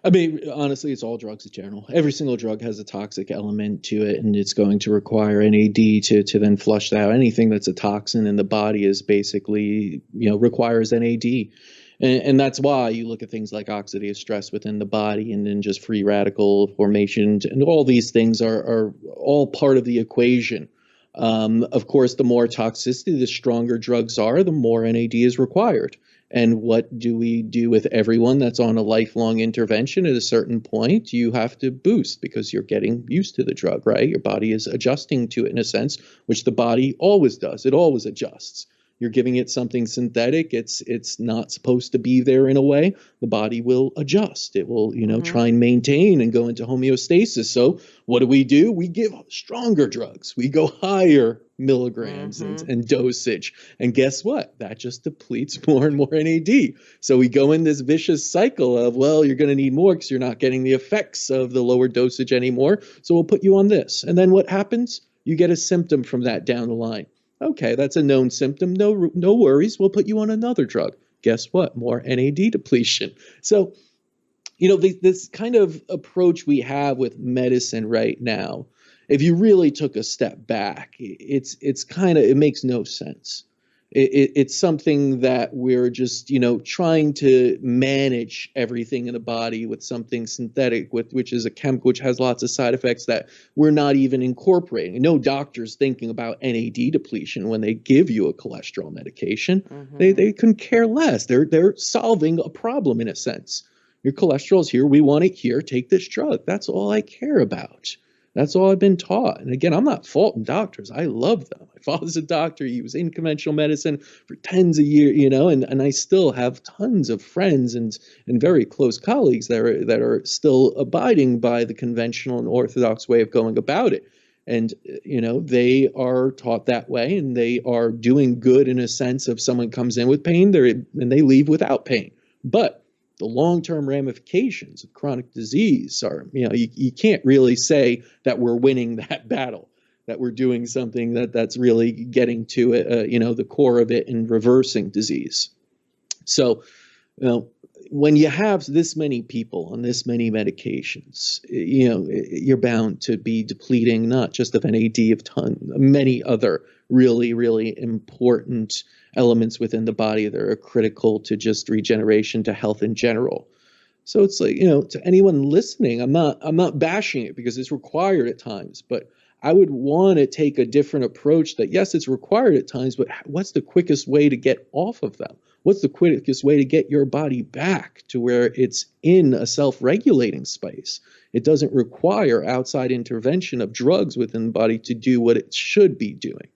I mean, honestly, it's all drugs in general. Every single drug has a toxic element to it, and it's going to require NAD to then flush that out. Anything that's a toxin in the body is basically, requires NAD. And that's why you look at things like oxidative stress within the body, and then just free radical formation, and all these things are all part of the equation. Of course, the more toxicity, the stronger drugs are, the more NAD is required. And what do we do with everyone that's on a lifelong intervention? At a certain point, you have to boost because you're getting used to the drug, right? Your body is adjusting to it in a sense, which the body always does. It always adjusts. You're giving it something synthetic. It's not supposed to be there in a way. The body will adjust. It will, try and maintain and go into homeostasis. So what do? We give stronger drugs. We go higher milligrams and dosage. And guess what? That just depletes more and more NAD. So we go in this vicious cycle of, well, you're going to need more because you're not getting the effects of the lower dosage anymore. So we'll put you on this. And then what happens? You get a symptom from that down the line. Okay, that's a known symptom. No worries. We'll put you on another drug. Guess what? More NAD depletion. So, this kind of approach we have with medicine right now, if you really took a step back, it makes no sense. It's something that we're just, trying to manage everything in the body with something synthetic, which is a chemical which has lots of side effects that we're not even incorporating. No doctor's thinking about NAD depletion when they give you a cholesterol medication. They couldn't care less. They're solving a problem in a sense. Your cholesterol's here. We want it here. Take this drug. That's all I care about. That's all I've been taught. And again, I'm not faulting doctors. I love them. My father's a doctor. He was in conventional medicine for tens of years, and I still have tons of friends and very close colleagues that are still abiding by the conventional and orthodox way of going about it. And, they are taught that way, and they are doing good in a sense of someone comes in with pain and they leave without pain. But the long-term ramifications of chronic disease are, you can't really say that we're winning that battle, that we're doing something that's really getting to it, the core of it and reversing disease. So, when you have this many people on this many medications, you're bound to be depleting not just of NAD, of many other really, really important elements within the body that are critical to just regeneration, to health in general. So it's like, to anyone listening, I'm not bashing it because it's required at times, but I would want to take a different approach that, yes, it's required at times, but what's the quickest way to get off of them? What's the quickest way to get your body back to where it's in a self-regulating space? It doesn't require outside intervention of drugs within the body to do what it should be doing.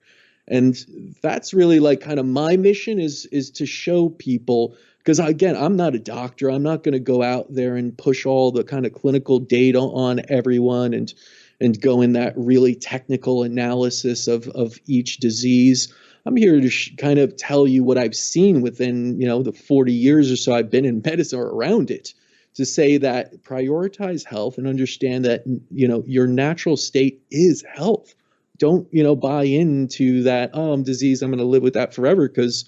And that's really like kind of my mission is to show people, because again, I'm not a doctor. I'm not going to go out there and push all the kind of clinical data on everyone and go in that really technical analysis of each disease. I'm here to kind of tell you what I've seen within, the 40 years or so I've been in medicine or around it, to say that prioritize health and understand that, your natural state is health. Don't, buy into that, I'm diseased, I'm going to live with that forever, because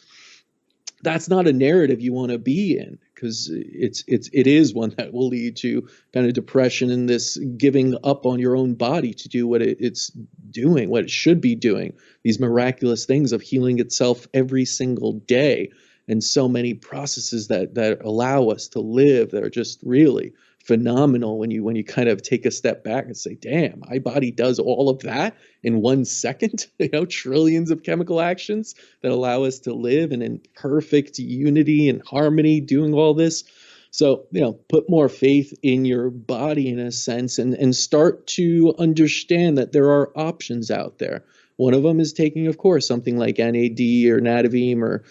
that's not a narrative you want to be in. because it is one that will lead to kind of depression and this giving up on your own body to do what it's doing, what it should be doing, these miraculous things of healing itself every single day, and so many processes that allow us to live that are just really phenomenal when you kind of take a step back and say, damn, my body does all of that in 1 second, trillions of chemical actions that allow us to live and in perfect unity and harmony doing all this. So, put more faith in your body in a sense, and start to understand that there are options out there. One of them is taking, of course, something like NAD or Nadovim or,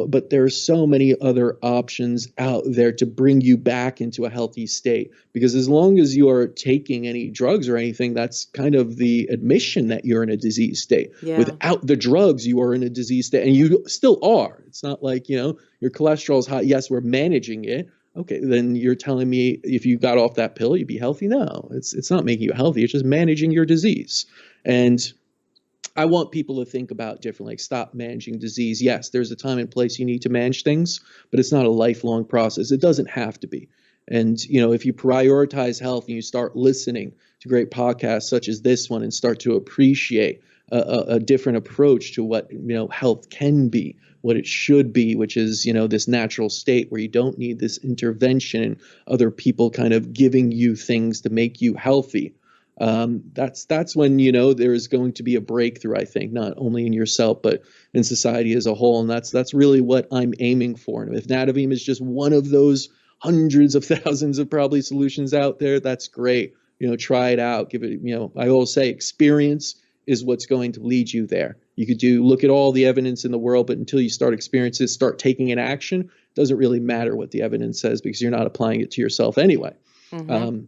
but there are so many other options out there to bring you back into a healthy state. Because as long as you are taking any drugs or anything, that's kind of the admission that you're in a disease state. Yeah. Without the drugs, you are in a disease state, and you still are. It's not like, your cholesterol is high. Yes, we're managing it. Okay, then you're telling me if you got off that pill, you'd be healthy? No, it's not making you healthy. It's just managing your disease. And I want people to think about differently, like stop managing disease. Yes, there's a time and place you need to manage things, but it's not a lifelong process. It doesn't have to be. And, if you prioritize health and you start listening to great podcasts such as this one and start to appreciate a different approach to what, health can be, what it should be, which is, this natural state where you don't need this intervention and other people kind of giving you things to make you healthy. That's when, there is going to be a breakthrough, I think, not only in yourself, but in society as a whole. And that's really what I'm aiming for. And if Nadovim is just one of those hundreds of thousands of probably solutions out there, that's great. Try it out. Give it, I always say experience is what's going to lead you there. You could look at all the evidence in the world, but until you start experiencing, start taking an action, it doesn't really matter what the evidence says because you're not applying it to yourself anyway. Mm-hmm.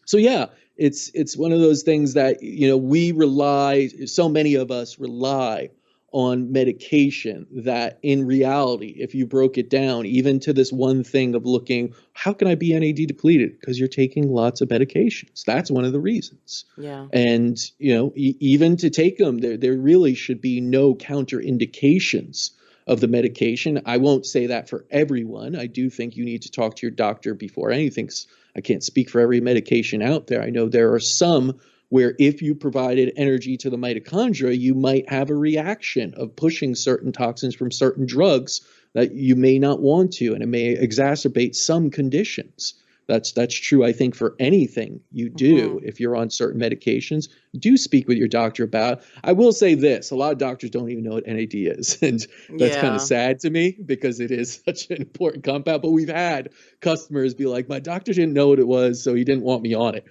So yeah, it's one of those things that, so many of us rely on medication that in reality, if you broke it down, even to this one thing of looking, how can I be NAD depleted? Because you're taking lots of medications. That's one of the reasons. Yeah. And, even to take them, there really should be no counterindications of the medication. I won't say that for everyone. I do think you need to talk to your doctor before anything. I can't speak for every medication out there. I know there are some where if you provided energy to the mitochondria, you might have a reaction of pushing certain toxins from certain drugs that you may not want to, and it may exacerbate some conditions. That's true, I think, for anything you do. If you're on certain medications, do speak with your doctor about. I will say this, a lot of doctors don't even know what NAD is, and that's kind of sad to me because it is such an important compound, but we've had customers be like, my doctor didn't know what it was, so he didn't want me on it.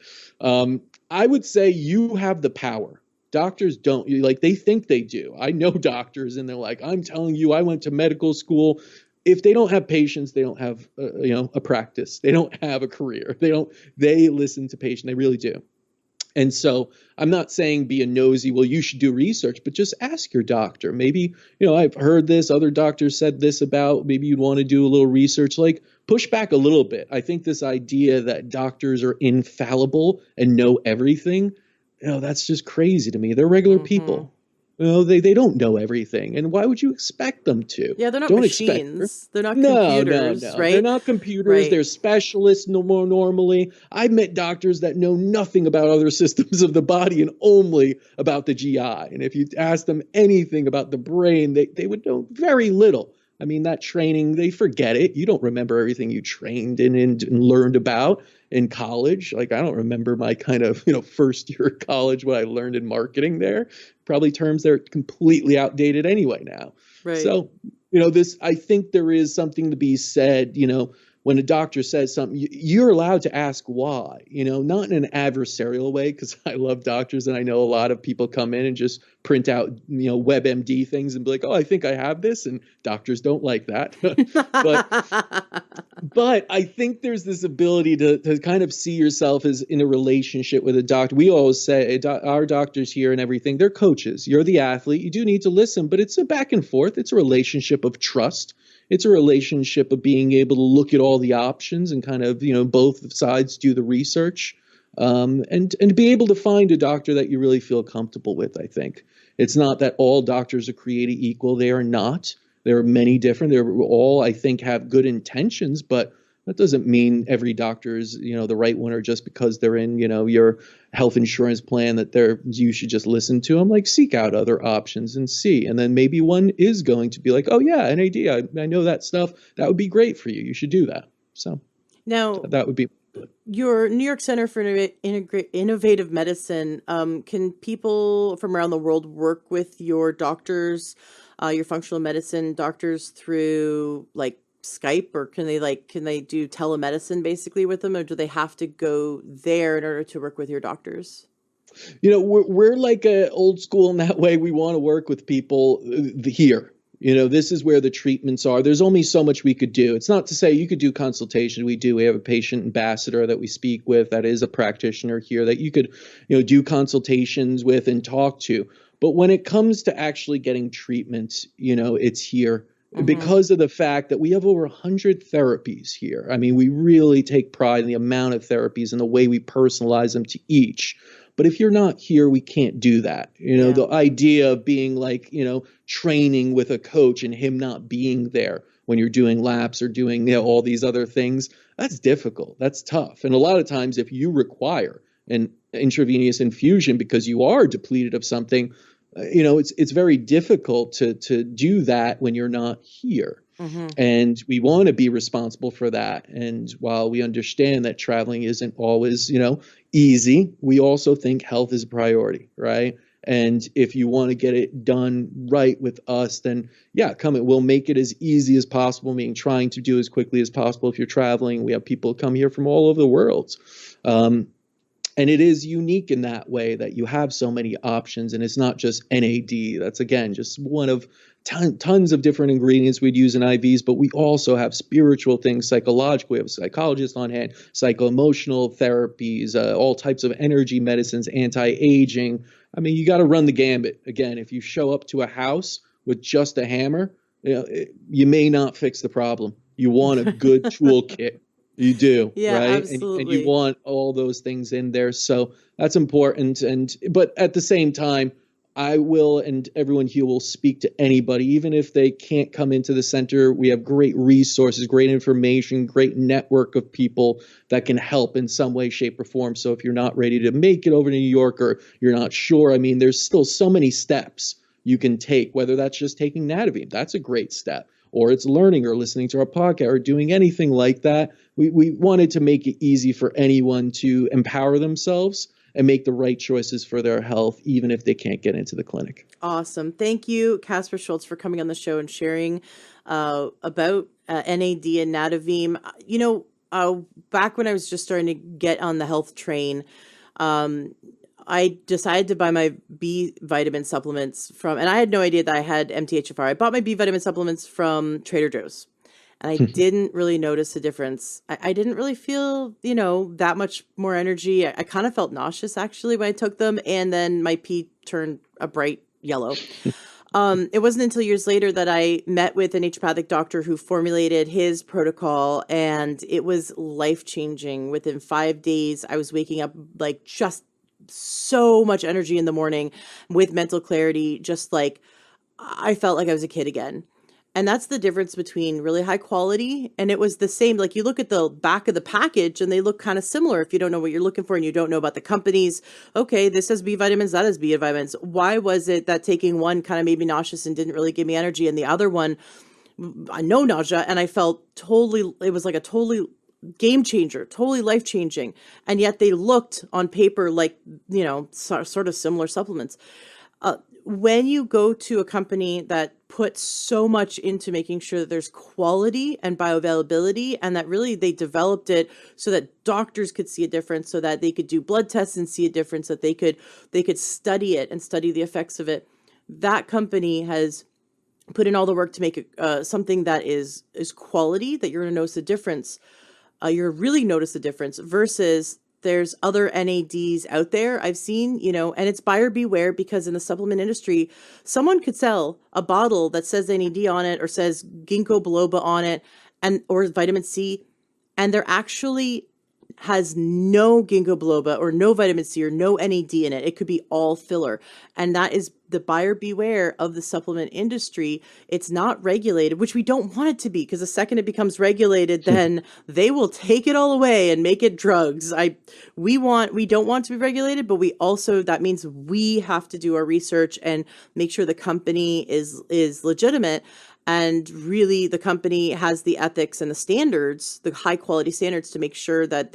I would say you have the power. Doctors don't, they think they do. I know doctors, and they're like, I'm telling you, I went to medical school. If they don't have patients, they don't have, a practice. They don't have a career. They listen to patients. They really do. And so I'm not saying be a nosy, well, you should do research, but just ask your doctor. Maybe, I've heard this, other doctors said this about, maybe you'd want to do a little research, push back a little bit. I think this idea that doctors are infallible and know everything, that's just crazy to me. They're regular people. They don't know everything, and why would you expect them to? Yeah, they're not don't machines. They're not computers, no. right? They're not computers. Right. They're specialists more normally. I've met doctors that know nothing about other systems of the body and only about the GI. And if you ask them anything about the brain, they would know very little. I mean, that training, they forget it. You don't remember everything you trained in and learned about in college. I don't remember my kind of, first year of college, what I learned in marketing there. Probably terms that are completely outdated anyway now. Right. So, I think there is something to be said, when a doctor says something, you're allowed to ask why, not in an adversarial way, because I love doctors and I know a lot of people come in and just print out, WebMD things and be like, oh, I think I have this. And doctors don't like that. But I think there's this ability to kind of see yourself as in a relationship with a doctor. We always say our doctors here and everything, they're coaches. You're the athlete. You do need to listen, but it's a back and forth. It's a relationship of trust. It's a relationship of being able to look at all the options and kind of, both sides do the research, and be able to find a doctor that you really feel comfortable with, I think. It's not that all doctors are created equal. They are not. There are many different, they're all, I think, have good intentions, but that doesn't mean every doctor is, the right one, or just because they're in, your health insurance plan that you should just listen to them. Like, seek out other options and see. And then maybe one is going to be like, oh yeah, NAD, I know that stuff. That would be great for you. You should do that. So Now, that would be your New York Center for Innovative Medicine, can people from around the world work with your doctors, your functional medicine doctors, through like Skype, or can they do telemedicine basically with them, or do they have to go there in order to work with your doctors? we're like old school in that way. We want to work with people here. This is where the treatments are. There's only so much we could do. It's not to say you could do consultation. We have a patient ambassador that we speak with that is a practitioner here that you could, do consultations with and talk to. But when it comes to actually getting treatments, it's here. Because of the fact that we have over 100 therapies here. I mean, we really take pride in the amount of therapies and the way we personalize them to each. But if you're not here, we can't do that. The idea of being like, training with a coach and him not being there when you're doing laps or doing, all these other things, that's difficult. That's tough. And a lot of times if you require an intravenous infusion because you are depleted of something, it's very difficult to do that when you're not here. And we want to be responsible for that. And while we understand that traveling isn't always, easy, we also think health is a priority, right? And if you want to get it done right with us, then we'll make it as easy as possible, meaning trying to do as quickly as possible. If you're traveling, we have people come here from all over the world. And it is unique in that way that you have so many options, and it's not just NAD. That's, again, just one of tons of different ingredients we'd use in IVs, but we also have spiritual things, psychological. We have a psychologist on hand, psycho-emotional therapies, all types of energy medicines, anti-aging. I mean, you got to run the gambit. Again, if you show up to a house with just a hammer, you may not fix the problem. You want a good toolkit. You do, Yeah, right? And you absolutely. want all those things in there. So that's important. But at the same time, I will, and everyone here will speak to anybody, even if they can't come into the center. We have great resources, great information, great network of people that can help in some way, shape, or form. So if you're not ready to make it over to New York, or you're not sure, I mean, there's still so many steps you can take, whether that's just taking Nadovim. That's a great step. Or it's learning or listening to our podcast or doing anything like that. We wanted to make it easy for anyone to empower themselves and make the right choices for their health, even if they can't get into the clinic. Awesome. Thank you, Caspar Szulc, for coming on the show and sharing about NAD and Nadovim. Back when I was just starting to get on the health train, I decided to buy my B vitamin supplements and I had no idea that I had MTHFR. I bought my B vitamin supplements from Trader Joe's, and I didn't really notice a difference. I didn't really feel, that much more energy. I kind of felt nauseous actually when I took them, and then my pee turned a bright yellow. It wasn't until years later that I met with a naturopathic doctor who formulated his protocol, and it was life-changing. Within 5 days, I was waking up like just so much energy in the morning with mental clarity, just like I felt like I was a kid again. And that's the difference between really high quality, and it was the same. Like, you look at the back of the package and they look kind of similar if you don't know what you're looking for and you don't know about the companies. Okay, this has B vitamins, that has B vitamins. Why was it that taking one kind of made me nauseous and didn't really give me energy, and the other one, no nausea, and I felt it was like a totally game changer, totally life changing. And yet they looked on paper like, sort of similar supplements. When you go to a company that puts so much into making sure that there's quality and bioavailability, and that really they developed it so that doctors could see a difference, so that they could do blood tests and see a difference, that they could study it and study the effects of it. That company has put in all the work to make it something that is quality, that you're going to notice a difference. You're really notice the difference, versus there's other NADs out there I've seen, and it's buyer beware, because in the supplement industry, someone could sell a bottle that says NAD on it or says ginkgo biloba on it, or vitamin C, and they're actually has no ginkgo biloba or no vitamin C or no NAD in it. It could be all filler. And that is the buyer beware of the supplement industry. It's not regulated, which we don't want it to be, because the second it becomes regulated, then they will take it all away and make it drugs. We don't want to be regulated, but we also, that means we have to do our research and make sure the company is legitimate. And really, the company has the ethics and the standards, the high quality standards, to make sure that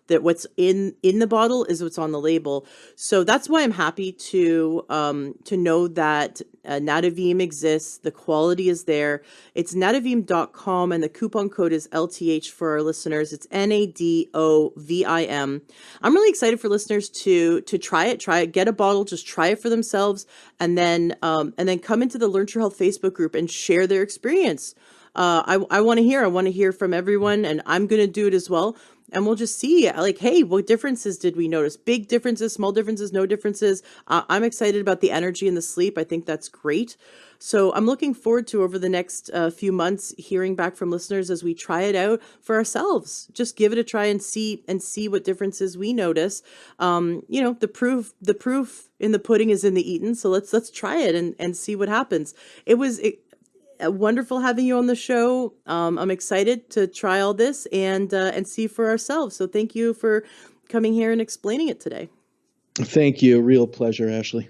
that what's in the bottle is what's on the label. So that's why I'm happy to know that Nadovim exists. The quality is there. It's nadovim.com, and the coupon code is LTH for our listeners. It's NADOVIM. I'm really excited for listeners to try it, get a bottle, just try it for themselves, and then come into the Learn True Health Facebook group and share their experience. I want to hear from everyone, and I'm going to do it as well. And we'll just see, like, hey, what differences did we notice? Big differences, small differences, no differences. I'm excited about the energy and the sleep. I think that's great. So I'm looking forward to, over the next few months, hearing back from listeners as we try it out for ourselves. Just give it a try and see what differences we notice. The proof in the pudding is in the eating. So let's try it and see what happens. It was wonderful having you on the show. I'm excited to try all this and see for ourselves. So thank you for coming here and explaining it today. Thank you. Real pleasure, Ashley.